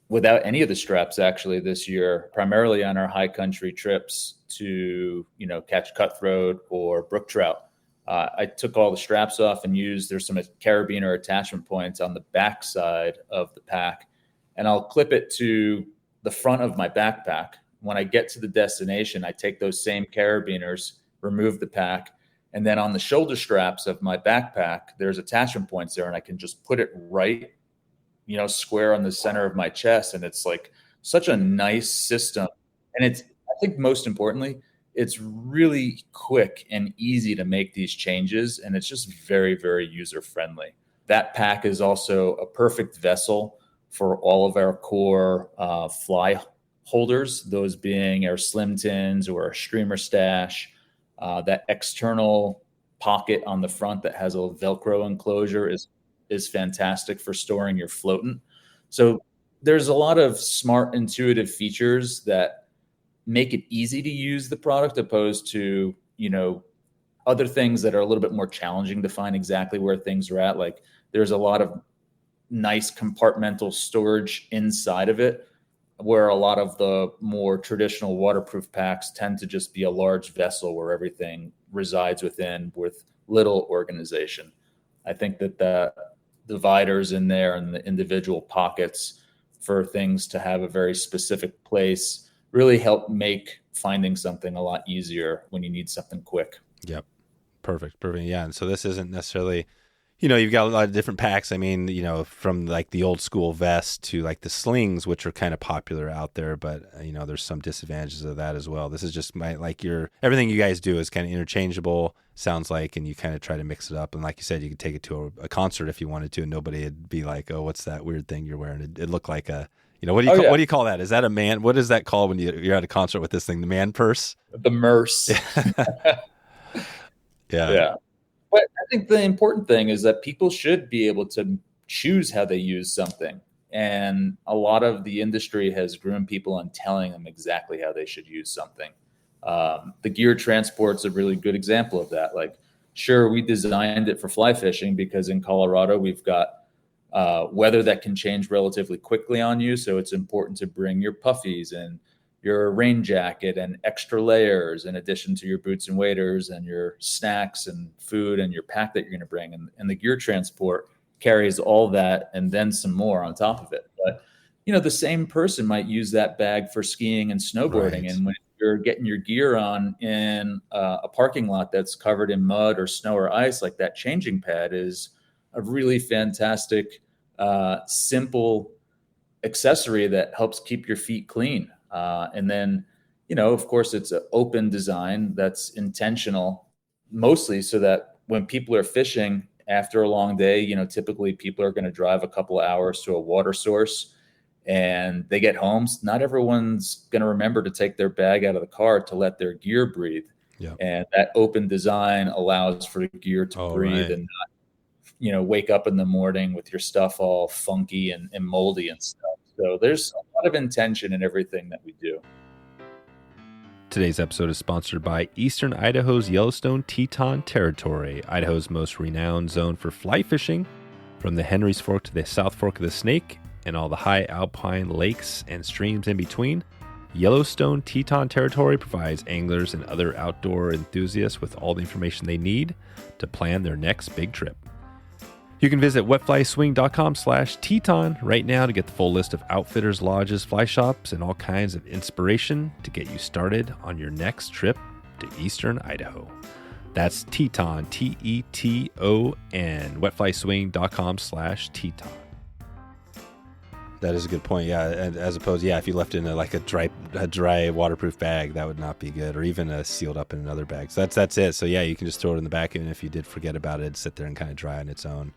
without any of the straps actually this year, primarily on our high country trips to, catch cutthroat or brook trout. I took all the straps off and there's some carabiner attachment points on the back side of the pack, and I'll clip it to the front of my backpack. When I get to the destination, I take those same carabiners, remove the pack, and then on the shoulder straps of my backpack, there's attachment points there, and I can just put it right, square on the center of my chest. And it's like such a nice system. And I think most importantly, it's really quick and easy to make these changes, and it's just very, very user-friendly. That pack is also a perfect vessel for all of our core fly holders, those being our slim tins or our streamer stash. That external pocket on the front that has a Velcro enclosure is fantastic for storing your floatant. So there's a lot of smart, intuitive features that make it easy to use the product, opposed to, other things that are a little bit more challenging to find exactly where things are at. Like there's a lot of nice compartmental storage inside of it, where a lot of the more traditional waterproof packs tend to just be a large vessel where everything resides within with little organization. I think that the dividers in there and the individual pockets for things to have a very specific place really help make finding something a lot easier when you need something quick. Yep. Perfect. Yeah. And so this isn't necessarily, you've got a lot of different packs. I mean, from like the old school vest to like the slings, which are kind of popular out there, but there's some disadvantages of that as well. This is just everything you guys do is kind of interchangeable, sounds like, and you kind of try to mix it up. And like you said, you could take it to a concert if you wanted to, and nobody would be like, oh, what's that weird thing you're wearing? It looked like a, what do you call that? Is that a man? What is that called when you're at a concert with this thing? The man purse? The merce. Yeah. But I think the important thing is that people should be able to choose how they use something. And a lot of the industry has groomed people on telling them exactly how they should use something. The gear transport's a really good example of that. Like, sure, we designed it for fly fishing because in Colorado, we've got weather that can change relatively quickly on you. So it's important to bring your puffies and your rain jacket and extra layers in addition to your boots and waders and your snacks and food and your pack that you're going to bring. And the gear transport carries all that and then some more on top of it. But, the same person might use that bag for skiing and snowboarding. Right. And when you're getting your gear on in a parking lot that's covered in mud or snow or ice, like that changing pad is a really fantastic, simple accessory that helps keep your feet clean. And then, of course, it's an open design that's intentional, mostly so that when people are fishing after a long day, typically people are going to drive a couple of hours to a water source and they get home. Not everyone's going to remember to take their bag out of the car to let their gear breathe. Yep. And that open design allows for the gear to breathe and not, wake up in the morning with your stuff all funky and moldy and stuff. So there's a lot of intention in everything that we do. Today's episode is sponsored by Eastern Idaho's Yellowstone Teton Territory, Idaho's most renowned zone for fly fishing, from the Henry's Fork to the South Fork of the Snake and all the high alpine lakes and streams in between. Yellowstone Teton Territory provides anglers and other outdoor enthusiasts with all the information they need to plan their next big trip. You can visit wetflyswing.com/Teton right now to get the full list of outfitters, lodges, fly shops, and all kinds of inspiration to get you started on your next trip to Eastern Idaho. That's Teton, Teton, wetflyswing.com/Teton. That is a good point. Yeah, and as opposed, if you left it in a dry waterproof bag, that would not be good, or even sealed up in another bag. So that's it. So you can just throw it in the back, and if you did forget about it, it'd sit there and kind of dry on its own.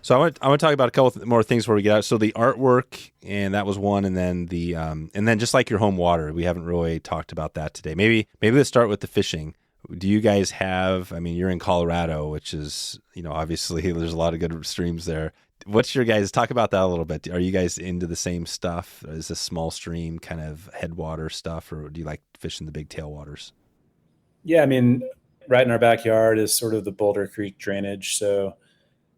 So I want to talk about a couple more things before we get out. So the artwork, and that was one, and then and then just like your home water, we haven't really talked about that today. Maybe let's start with the fishing. Do you guys have? I mean, you're in Colorado, which is obviously there's a lot of good streams there. What's your guys? Talk about that a little bit. Are you guys into the same stuff? Is this small stream kind of headwater stuff, or do you like fishing the big tailwaters? Yeah, I mean, right in our backyard is sort of the Boulder Creek drainage. So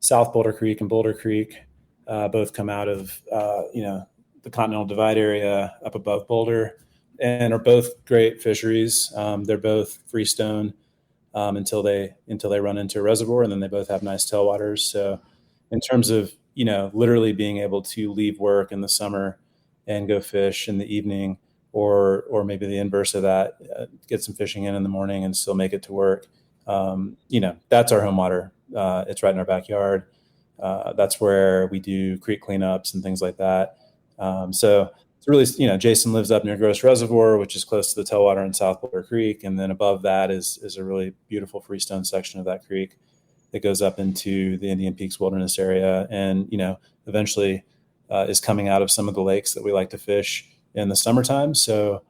South Boulder Creek and Boulder Creek both come out of the Continental Divide area up above Boulder, and are both great fisheries. They're both freestone until they run into a reservoir, and then they both have nice tailwaters. So in terms of literally being able to leave work in the summer and go fish in the evening, or maybe the inverse of that, get some fishing in the morning and still make it to work. That's our home water. It's right in our backyard. That's where we do creek cleanups and things like that. So it's really, Jason lives up near Gross Reservoir, which is close to the tailwater in South Boulder Creek. And then above that is a really beautiful freestone section of that creek that goes up into the Indian Peaks Wilderness area, and eventually is coming out of some of the lakes that we like to fish in the summertime. So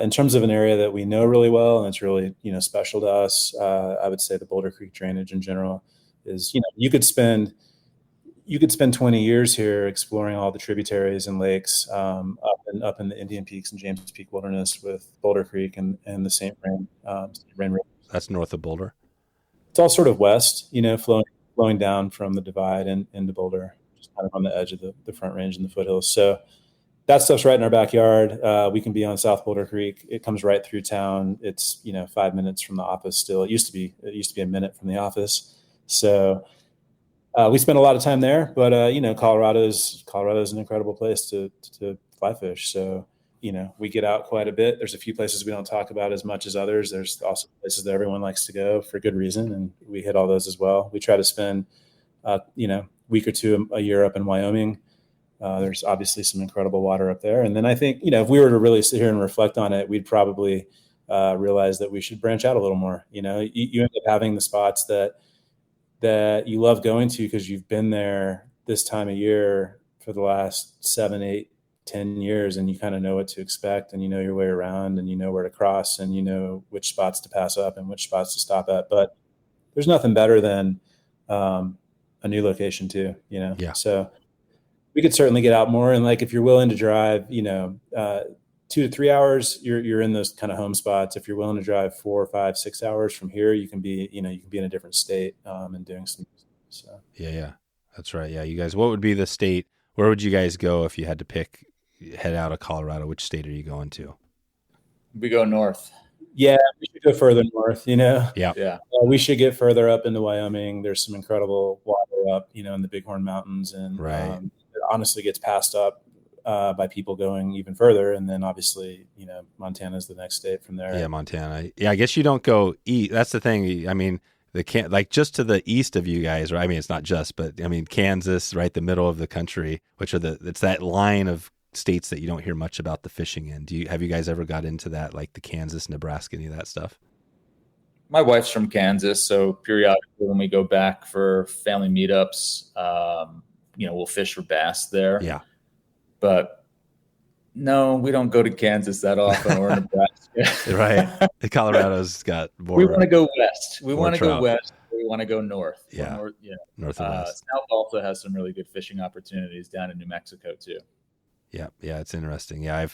in terms of an area that we know really well and it's really special to us, I would say the Boulder Creek drainage in general is you could spend 20 years here exploring all the tributaries and lakes up in the Indian Peaks and James Peak Wilderness with Boulder Creek and the St. Vrain River. That's north of Boulder. It's all sort of west, flowing down from the divide and into Boulder, just kind of on the edge of the Front Range and the foothills. So that stuff's right in our backyard. We can be on South Boulder Creek. It comes right through town. It's 5 minutes from the office. Still, it used to be a minute from the office. So we spend a lot of time there. But Colorado's an incredible place to fly fish. So we get out quite a bit. There's a few places we don't talk about as much as others. There's also places that everyone likes to go for good reason, and we hit all those as well. We try to spend, week or two a year up in Wyoming. There's obviously some incredible water up there. And then I think, if we were to really sit here and reflect on it, we'd probably realize that we should branch out a little more. You end up having the spots that you love going to because you've been there this time of year for the last 7, 8, 10 years, and you kind of know what to expect, and you know your way around, and you know where to cross, and you know which spots to pass up and which spots to stop at. But there's nothing better than a new location too, Yeah. So we could certainly get out more. And if you're willing to drive, 2 to 3 hours, you're in those kind of home spots. If you're willing to drive 4, 5, 6 hours from here, you can be in a different state and doing some. So Yeah, that's right. Yeah, you guys, what would be the state? Where would you guys go if you had to head out of Colorado? Which state are you going to? We go north. Yeah, we should go further north, Yeah. We should get further up into Wyoming. There's some incredible water up, in the Bighorn Mountains, and right. It honestly gets passed up by people going even further. And then obviously, Montana's the next state from there. Yeah, Montana. Yeah, I guess you don't go east. That's the thing. I mean, just to the east of you guys, right? I mean, it's not just, but I mean, Kansas, right, the middle of the country, which it's that line of states that you don't hear much about the fishing in. Have you guys ever got into that, like the Kansas, Nebraska, any of that stuff? My wife's from Kansas, so periodically when we go back for family meetups, we'll fish for bass there. Yeah. But no, we don't go to Kansas that often or Nebraska. Right. Colorado's got more. We want to go west. We want to trout. go west. We want to go north. Yeah. North and west. South also has some really good fishing opportunities down in New Mexico too. Yeah. It's interesting. Yeah.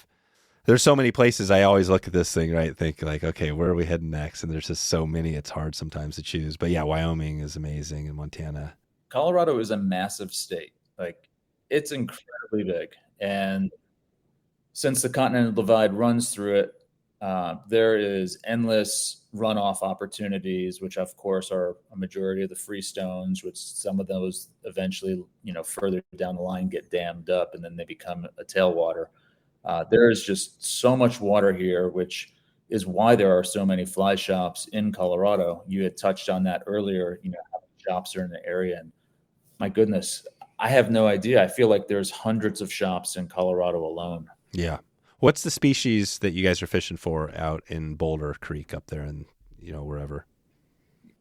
There's so many places. I always look at this thing, right? Think okay, where are we heading next? And there's just so many, it's hard sometimes to choose. But yeah, Wyoming is amazing, and Montana. Colorado is a massive state. It's incredibly big. And since the Continental Divide runs through it, there is endless runoff opportunities, which of course are a majority of the freestones, which some of those eventually, further down the line get dammed up and then they become a tailwater. There is just so much water here, which is why there are so many fly shops in Colorado. You had touched on that earlier, how many shops are in the area. And my goodness, I have no idea. I feel like there's hundreds of shops in Colorado alone. Yeah. What's the species that you guys are fishing for out in Boulder Creek up there and, wherever?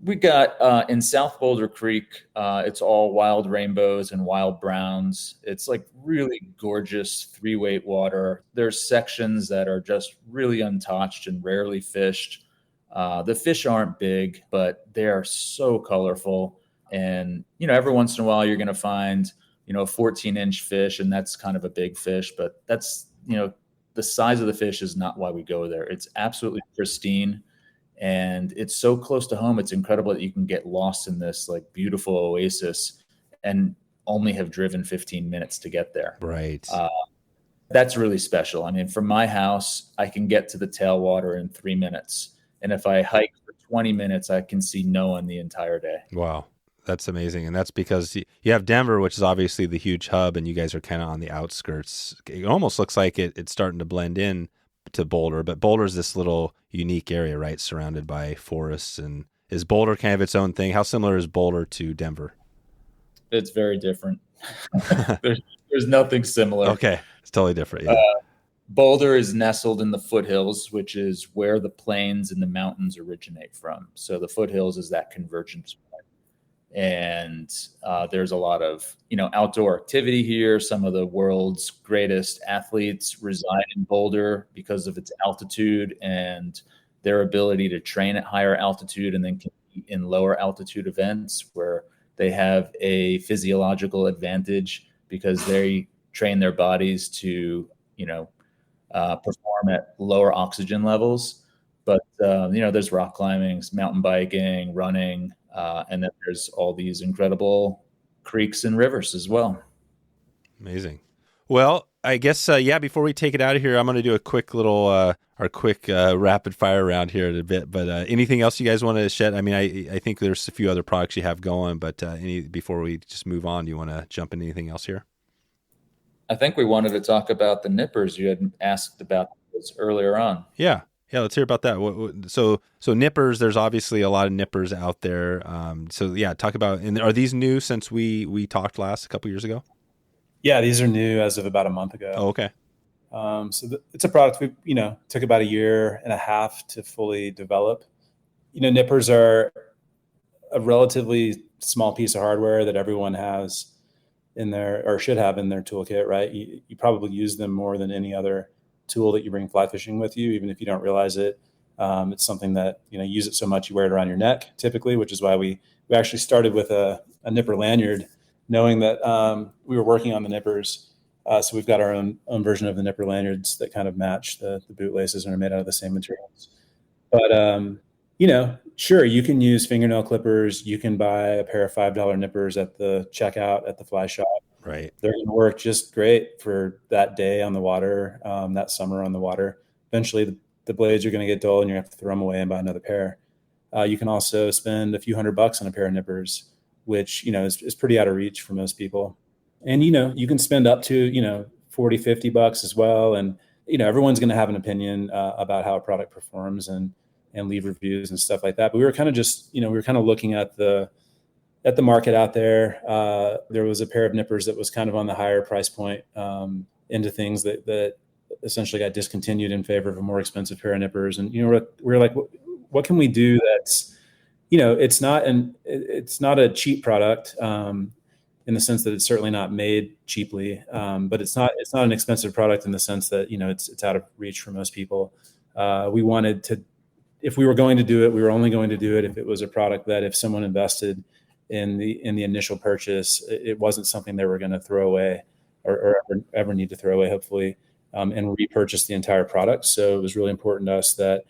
We got in South Boulder Creek, it's all wild rainbows and wild browns. It's like really gorgeous 3-weight water. There's sections that are just really untouched and rarely fished. The fish aren't big, but they are so colorful. And, every once in a while you're going to find, a 14-inch fish, and that's kind of a big fish, but that's, the size of the fish is not why we go there. It's absolutely pristine. And it's so close to home. It's incredible that you can get lost in this like beautiful oasis and only have driven 15 minutes to get there. Right. That's really special. I mean, from my house, I can get to the tailwater in 3 minutes. And if I hike for 20 minutes, I can see no one the entire day. Wow. That's amazing. And that's because you have Denver, which is obviously the huge hub, and you guys are kind of on the outskirts. It almost looks like it's starting to blend in to Boulder, but Boulder's this little unique area, right? Surrounded by forests. And is Boulder kind of its own thing? How similar is Boulder to Denver? It's very different. There's nothing similar. Okay. It's totally different. Yeah. Boulder is nestled in the foothills, which is where the plains and the mountains originate from. So the foothills is that convergence point. And there's a lot of, outdoor activity here. Some of the world's greatest athletes reside in Boulder because of its altitude and their ability to train at higher altitude and then compete in lower altitude events where they have a physiological advantage because they train their bodies to, perform at lower oxygen levels. But, there's rock climbing, mountain biking, running, and then there's all these incredible creeks and rivers as well. Amazing. Well, I guess, before we take it out of here, I'm going to do a quick little, our quick rapid fire round here in a bit. But anything else you guys want to shed? I mean, I think there's a few other products you have going, but before we just move on, do you want to jump into anything else here? I think we wanted to talk about the nippers. You had asked about this earlier on. Yeah, let's hear about that. So nippers, there's obviously a lot of nippers out there. Talk about, and are these new since we talked last a couple years ago? Yeah, these are new as of about a month ago. Oh, okay. It's a product we, took about a year and a half to fully develop. Nippers are a relatively small piece of hardware that everyone has in their, or should have in their toolkit, right? You probably use them more than any other tool that you bring fly fishing with you, even if you don't realize it. It's something that, you use it so much you wear it around your neck typically, which is why we actually started with a nipper lanyard, knowing that we were working on the nippers. So we've got our own version of the nipper lanyards that kind of match the bootlaces and are made out of the same materials. But, sure, you can use fingernail clippers. You can buy a pair of $5 nippers at the checkout at the fly shop. Right. They're going to work just great for that day on the water, that summer on the water. Eventually, the blades are going to get dull and you're going to have to throw them away and buy another pair. You can also spend a few $100 on a pair of nippers, which, is pretty out of reach for most people. And, you can spend up to, $40, $50 as well. And, everyone's going to have an opinion about how a product performs and leave reviews and stuff like that. But we were kind of just, we were kind of looking at the market out there. There was a pair of nippers that was kind of on the higher price point into things that essentially got discontinued in favor of a more expensive pair of nippers. And, we're like, what can we do that's, it's not a cheap product in the sense that it's certainly not made cheaply, but it's not an expensive product in the sense that, it's out of reach for most people. We wanted to, if we were going to do it, we were only going to do it if it was a product that if someone invested in the initial purchase, it wasn't something they were going to throw away or ever need to throw away, hopefully, and repurchase the entire product. So it was really important to us that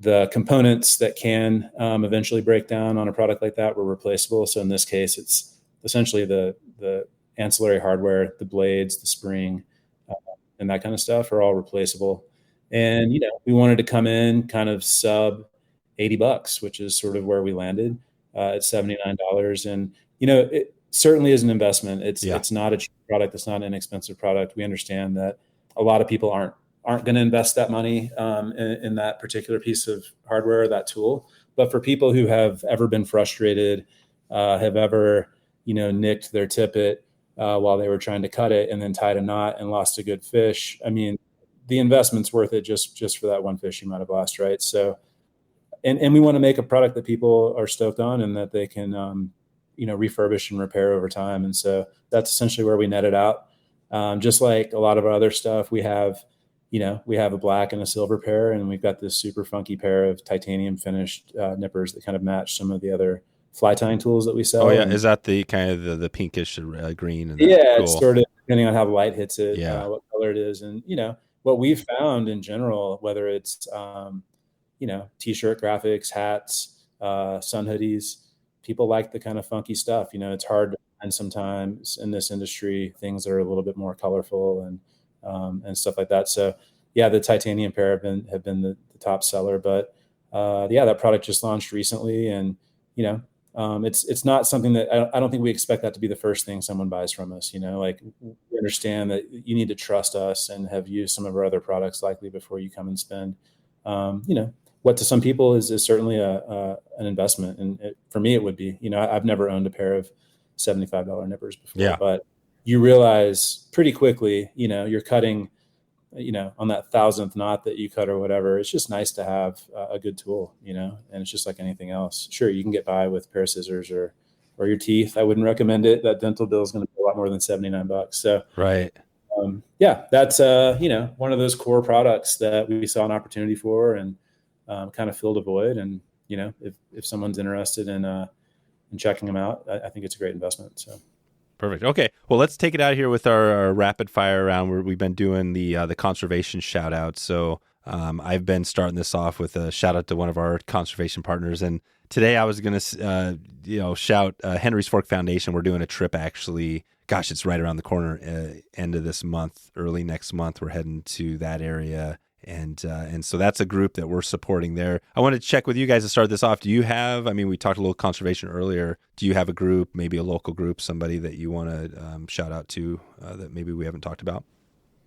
the components that can eventually break down on a product like that were replaceable. So in this case, it's essentially the ancillary hardware, the blades, the spring, and that kind of stuff are all replaceable. And, we wanted to come in kind of sub $80, which is sort of where we landed at $79. And, it certainly is an investment. It's not a cheap product. It's not an inexpensive product. We understand that a lot of people aren't aren't going to invest that money in that particular piece of hardware, that tool. But for people who have ever been frustrated, have ever, nicked their tippet while they were trying to cut it and then tied a knot and lost a good fish, I mean, the investment's worth it just for that one fish you might have lost, right? So, and we want to make a product that people are stoked on and that they can, refurbish and repair over time. And so that's essentially where we net it out. Just like a lot of our other stuff, we have a black and a silver pair, and we've got this super funky pair of titanium finished nippers that kind of match some of the other fly tying tools that we sell. Oh yeah, is that the kind of the pinkish green? And yeah, cool. It's sort of depending on how the light hits it, yeah. What color it is, and what we've found in general, whether it's t-shirt graphics, hats, sun hoodies, people like the kind of funky stuff. It's hard to find sometimes in this industry things that are a little bit more colorful and stuff like that. So yeah, the titanium pair have been the top seller, but that product just launched recently, and it's not something that I don't think we expect that to be the first thing someone buys from us. Like, we understand that you need to trust us and have used some of our other products likely before you come and spend. What to some people is certainly an investment, and for me it would be. I've never owned a pair of $75 nippers before, but you realize pretty quickly, you're cutting, on that 1,000th knot that you cut or whatever. It's just nice to have a good tool, and it's just like anything else. Sure, you can get by with a pair of scissors or your teeth. I wouldn't recommend it. That dental bill is going to be a lot more than $79. So right. That's one of those core products that we saw an opportunity for and kind of filled a void. And if someone's interested in checking them out, I think it's a great investment. So. Perfect. Okay. Well, let's take it out here with our rapid fire round where we've been doing the conservation shout out. So I've been starting this off with a shout out to one of our conservation partners. And today I was going to, shout Henry's Fork Foundation. We're doing a trip actually. Gosh, it's right around the corner, end of this month, early next month. We're heading to that area. And so that's a group that we're supporting there. I wanted to check with you guys to start this off. Do you have, we talked a little conservation earlier. Do you have a group, maybe a local group, somebody that you want to shout out to that maybe we haven't talked about?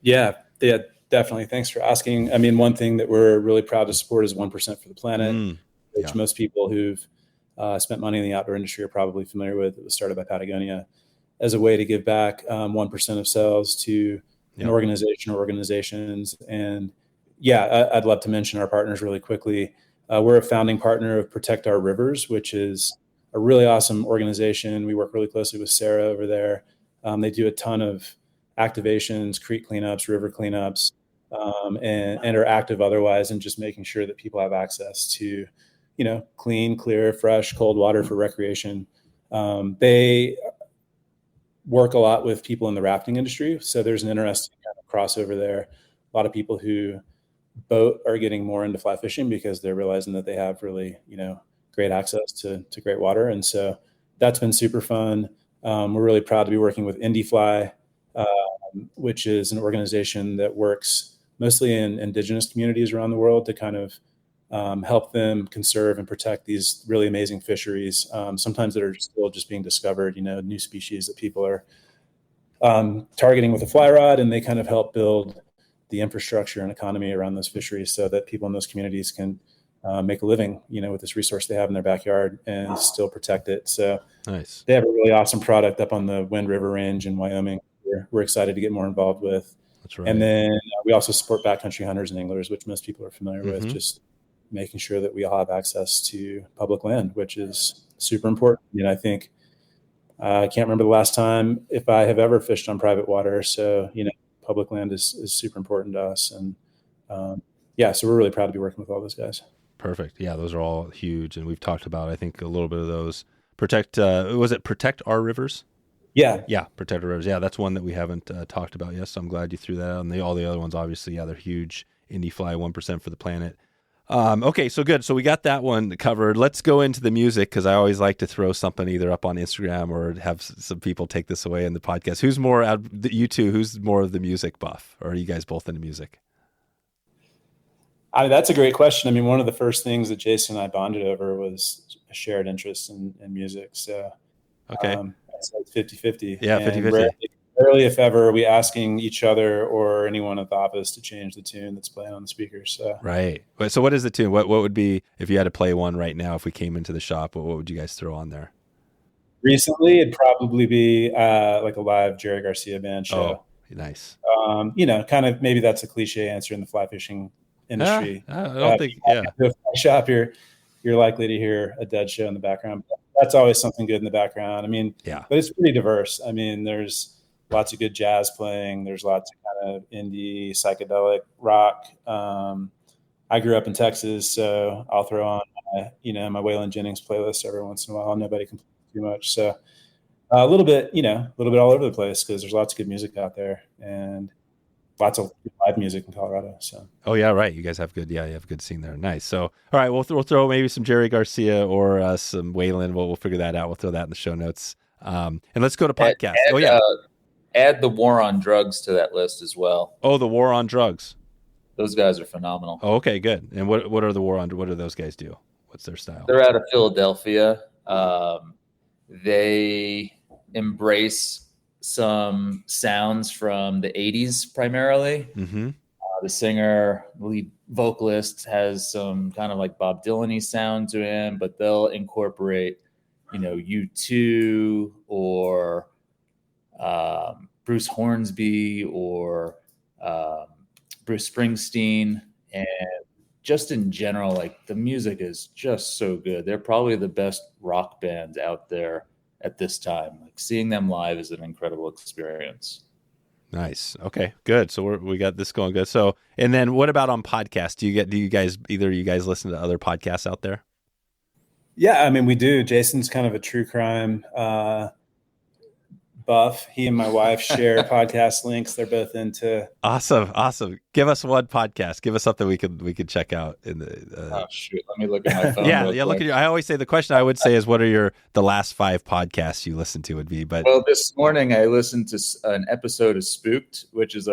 Yeah, definitely. Thanks for asking. One thing that we're really proud to support is 1% for the Planet, which most people who've spent money in the outdoor industry are probably familiar with. It was started by Patagonia as a way to give back 1% of sales to an organization or organizations. And I'd love to mention our partners really quickly. We're a founding partner of Protect Our Rivers, which is a really awesome organization. We work really closely with Sarah over there. They do a ton of activations, creek cleanups, river cleanups, and are active otherwise in just making sure that people have access to, clean, clear, fresh, cold water for recreation. They work a lot with people in the rafting industry. So there's an interesting kind of crossover there. A lot of people who boat are getting more into fly fishing because they're realizing that they have really, great access to great water. And so that's been super fun. We're really proud to be working with Indie Fly, which is an organization that works mostly in indigenous communities around the world to kind of help them conserve and protect these really amazing fisheries, sometimes that are still just being discovered, new species that people are targeting with a fly rod, and they kind of help build the infrastructure and economy around those fisheries so that people in those communities can make a living, with this resource they have in their backyard and still protect it. So nice. They have a really awesome product up on the Wind River Range in Wyoming. We're excited to get more involved with. That's right. And then we also support backcountry hunters and anglers, which most people are familiar with, just making sure that we all have access to public land, which is super important. I think I can't remember the last time if I have ever fished on private water. So, public land is super important to us. And so we're really proud to be working with all those guys. Perfect. Yeah, those are all huge. And we've talked about, I think, a little bit of those. Protect Our Rivers? Yeah. Yeah, Protect Our Rivers. Yeah, that's one that we haven't talked about yet. So I'm glad you threw that out. And all the other ones, obviously, they're huge. Indie Fly, 1% for the Planet. Okay, so good. So we got that one covered. Let's go into the music, because I always like to throw something either up on Instagram or have some people take this away in the podcast. Who's more, you two, who's more of the music buff? Or are you guys both into music? That's a great question. One of the first things that Jason and I bonded over was a shared interest in music. So okay, so it's 50-50. Yeah, 50-50. rarely, if ever, are we asking each other or anyone at the office to change the tune that's playing on the speakers. So. Right. So what is the tune? What would be, if you had to play one right now, if we came into the shop, what would you guys throw on there? Recently, it'd probably be like a live Jerry Garcia band show. Oh, nice. Kind of, maybe that's a cliche answer in the fly fishing industry. I don't think, If you go to a shop, you're likely to hear a dead show in the background. But that's always something good in the background. I mean, yeah. But it's pretty diverse. I mean, there's lots of good jazz playing. There's lots of kind of indie, psychedelic rock. I grew up in Texas, so I'll throw on my Waylon Jennings playlist every once in a while. Nobody complains too much. So a little bit all over the place because there's lots of good music out there and lots of live music in Colorado. So. Oh yeah, right. You guys have you have a good scene there. Nice. So, all right, we'll throw maybe some Jerry Garcia or some Waylon. We'll figure that out. We'll throw that in the show notes. And let's go to podcast. Add the War on Drugs to that list as well. Oh, the War on Drugs. Those guys are phenomenal. Oh, okay, good. And what are the what do those guys do? What's their style? They're out of Philadelphia. They embrace some sounds from the 80s primarily. Mm-hmm. The singer, lead vocalist, has some kind of like Bob Dylan-y sound to him, but they'll incorporate, U2 or Bruce Hornsby or Bruce Springsteen, and just in general, like the music is just so good. They're probably the best rock band out there at this time. Like seeing them live is an incredible experience. Nice. Okay, good. So we got this going good. So, and then what about on podcasts? Do you guys listen to other podcasts out there? Yeah, I mean, we do. Jason's kind of a true crime buff. He and my wife share podcast links. They're both into. Awesome. Give us one podcast. Give us something we could check out in the. Oh shoot! Let me look at my phone. yeah. Look at I always say the question I would say is, what are the last 5 podcasts you listen to would be? But this morning I listened to an episode of Spooked, which is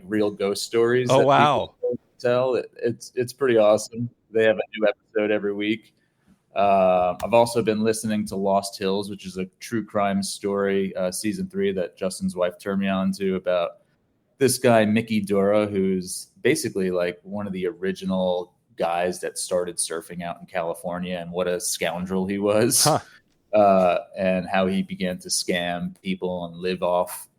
real ghost stories. Oh wow! Tell it's pretty awesome. They have a new episode every week. I've also been listening to Lost Hills, which is a true crime story, season 3 that Justin's wife turned me on to, about this guy, Mickey Dora, who's basically like one of the original guys that started surfing out in California, and what a scoundrel he was. And how he began to scam people and live off,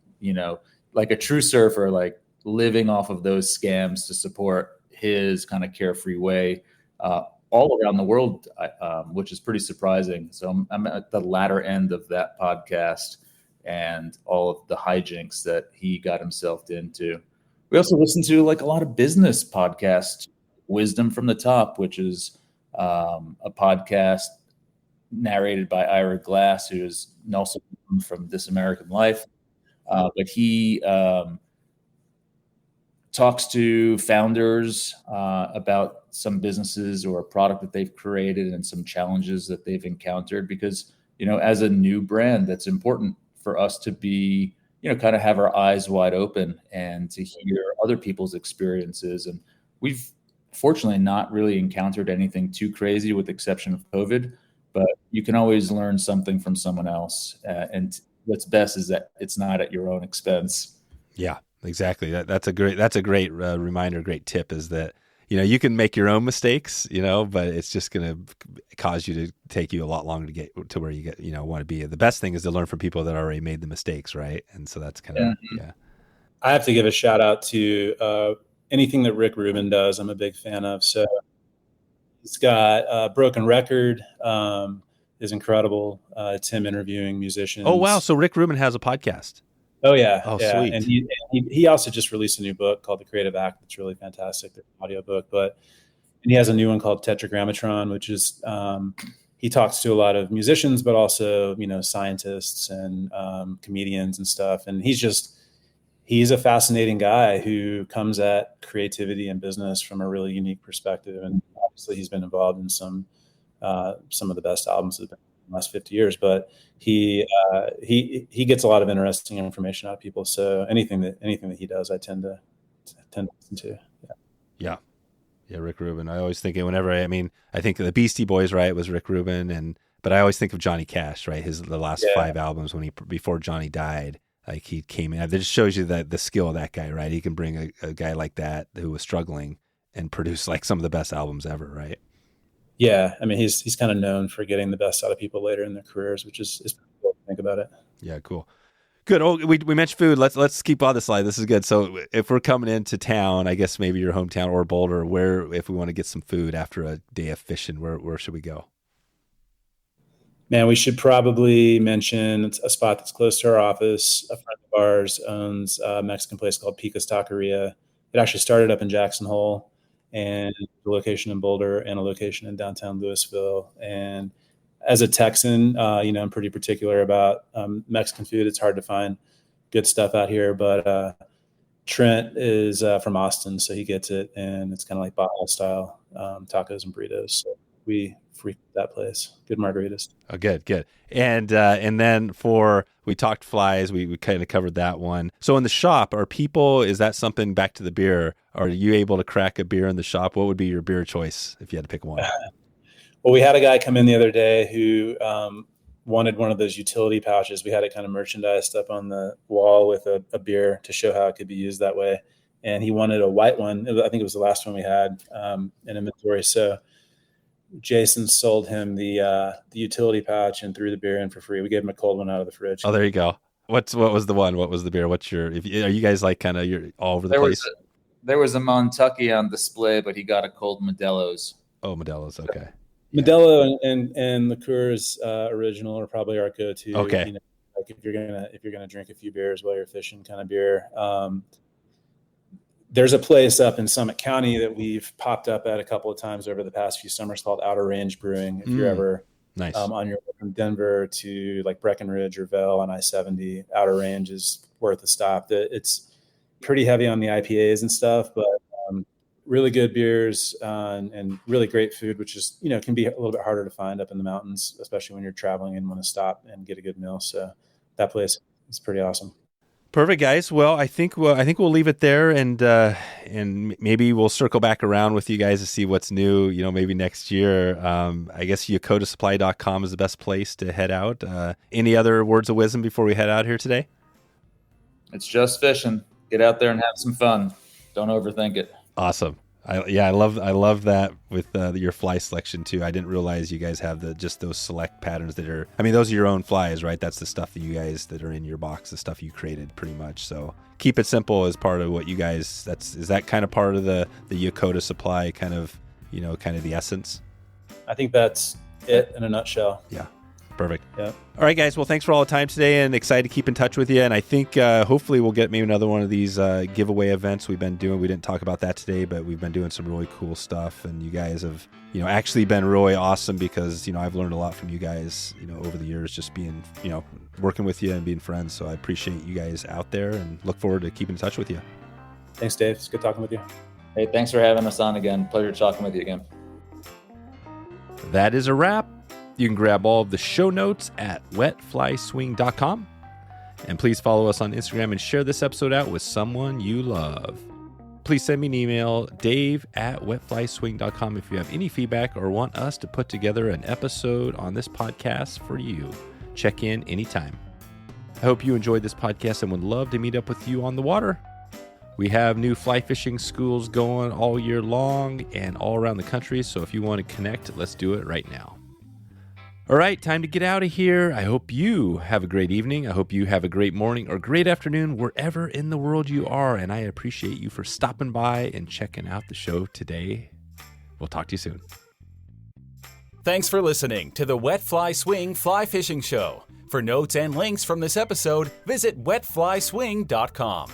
like a true surfer, like living off of those scams to support his kind of carefree way, all around the world, which is pretty surprising. So I'm at the latter end of that podcast and all of the hijinks that he got himself into. We also listen to like a lot of business podcasts, Wisdom from the Top, which is a podcast narrated by Ira Glass, who is Nelson from This American Life. But he talks to founders about some businesses or a product that they've created and some challenges that they've encountered, because, as a new brand, that's important for us to be, kind of have our eyes wide open and to hear other people's experiences. And we've fortunately not really encountered anything too crazy, with the exception of COVID, but you can always learn something from someone else. And what's best is that it's not at your own expense. Yeah, exactly. That's a great reminder, great tip, is that, you can make your own mistakes, but it's just going to cause you to take you a lot longer to get to where you want to be. The best thing is to learn from people that already made the mistakes, right? And so that's kind of, yeah. I have to give a shout out to anything that Rick Rubin does. I'm a big fan of. So he's got Broken Record is incredible. It's him interviewing musicians. Oh, wow. So Rick Rubin has a podcast. Oh yeah. Oh, yeah. sweet. And he also just released a new book called The Creative Act. It's really fantastic. It's an audio book, and he has a new one called Tetragrammatron, which is, he talks to a lot of musicians, but also, scientists and comedians and stuff. And he's a fascinating guy who comes at creativity and business from a really unique perspective. And obviously he's been involved in some of the best albums of the last 50 years, but he gets a lot of interesting information out of people. So anything that he does, I tend to listen to. Yeah. Rick Rubin. I always think I think the Beastie Boys, right, was Rick Rubin, but I always think of Johnny Cash, right? The last 5 albums before Johnny died. Like he came in. It just shows you that the skill of that guy, right? He can bring a guy like that who was struggling and produce like some of the best albums ever, right? Yeah, I mean, he's kind of known for getting the best out of people later in their careers, which is pretty cool to think about it. Yeah, cool. Good. Oh, we mentioned food. Let's keep on the slide. This is good. So if we're coming into town, I guess maybe your hometown or Boulder, where if we want to get some food after a day of fishing, where should we go? Man, we should probably mention a spot that's close to our office. A friend of ours owns a Mexican place called Pica's Taqueria. It actually started up in Jackson Hole, and a location in Boulder and a location in downtown Louisville. And as a Texan, I'm pretty particular about Mexican food. It's hard to find good stuff out here, but Trent is from Austin, so he gets it, and it's kind of like Baja style tacos and burritos. So we freak that place. Good margaritas. Oh, good. And then we talked flies. We kind of covered that one. So in the shop, is that something, back to the beer, are you able to crack a beer in the shop? What would be your beer choice if you had to pick one? Well, we had a guy come in the other day who wanted one of those utility pouches. We had it kind of merchandised up on the wall with a beer to show how it could be used that way. And he wanted a white one. I think it was the last one we had in inventory. So Jason sold him the utility pouch and threw the beer in for free. We gave him a cold one out of the fridge. Oh, there you go. What was the one? What was the beer? Are you guys like kind of, you're all over the place? There was a Montucky on display, but he got a cold Modelo's. Oh, Modelo's. Okay. Modelo and liqueurs original are probably our go-to. Okay. Like if you're gonna drink a few beers while you're fishing, kind of beer. There's a place up in Summit County that we've popped up at a couple of times over the past few summers called Outer Range Brewing. If you're ever nice on your way from Denver to like Breckenridge or Vail on I-70, Outer Range is worth a stop. It's pretty heavy on the IPAs and stuff, but really good beers and really great food, which is, can be a little bit harder to find up in the mountains, especially when you're traveling and want to stop and get a good meal. So that place is pretty awesome. Perfect, guys. Well, I think we'll leave it there, and maybe we'll circle back around with you guys to see what's new. Maybe next year. I guess YakodaSupply.com is the best place to head out. Any other words of wisdom before we head out here today? It's just fishing. Get out there and have some fun. Don't overthink it. Awesome. I love that with your fly selection too. I didn't realize you guys have just those select patterns that are, those are your own flies, right? That's the stuff that you guys that are in your box, the stuff you created pretty much. So keep it simple as part of what you guys, is that kind of part of the Yakoda Supply kind of the essence? I think that's it in a nutshell. Yeah. Perfect. Yeah. All right, guys. Well, thanks for all the time today, and excited to keep in touch with you. And I think hopefully we'll get maybe another one of these giveaway events we've been doing. We didn't talk about that today, but we've been doing some really cool stuff. And you guys have, actually been really awesome because, I've learned a lot from you guys, over the years, just being, working with you and being friends. So I appreciate you guys out there and look forward to keeping in touch with you. Thanks, Dave. It's good talking with you. Hey, thanks for having us on again. Pleasure talking with you again. That is a wrap. You can grab all of the show notes at wetflyswing.com. And please follow us on Instagram and share this episode out with someone you love. Please send me an email, dave@wetflyswing.com, if you have any feedback or want us to put together an episode on this podcast for you. Check in anytime. I hope you enjoyed this podcast and would love to meet up with you on the water. We have new fly fishing schools going all year long and all around the country. So if you want to connect, let's do it right now. All right, time to get out of here. I hope you have a great evening. I hope you have a great morning or great afternoon wherever in the world you are. And I appreciate you for stopping by and checking out the show today. We'll talk to you soon. Thanks for listening to the Wet Fly Swing Fly Fishing Show. For notes and links from this episode, visit wetflyswing.com.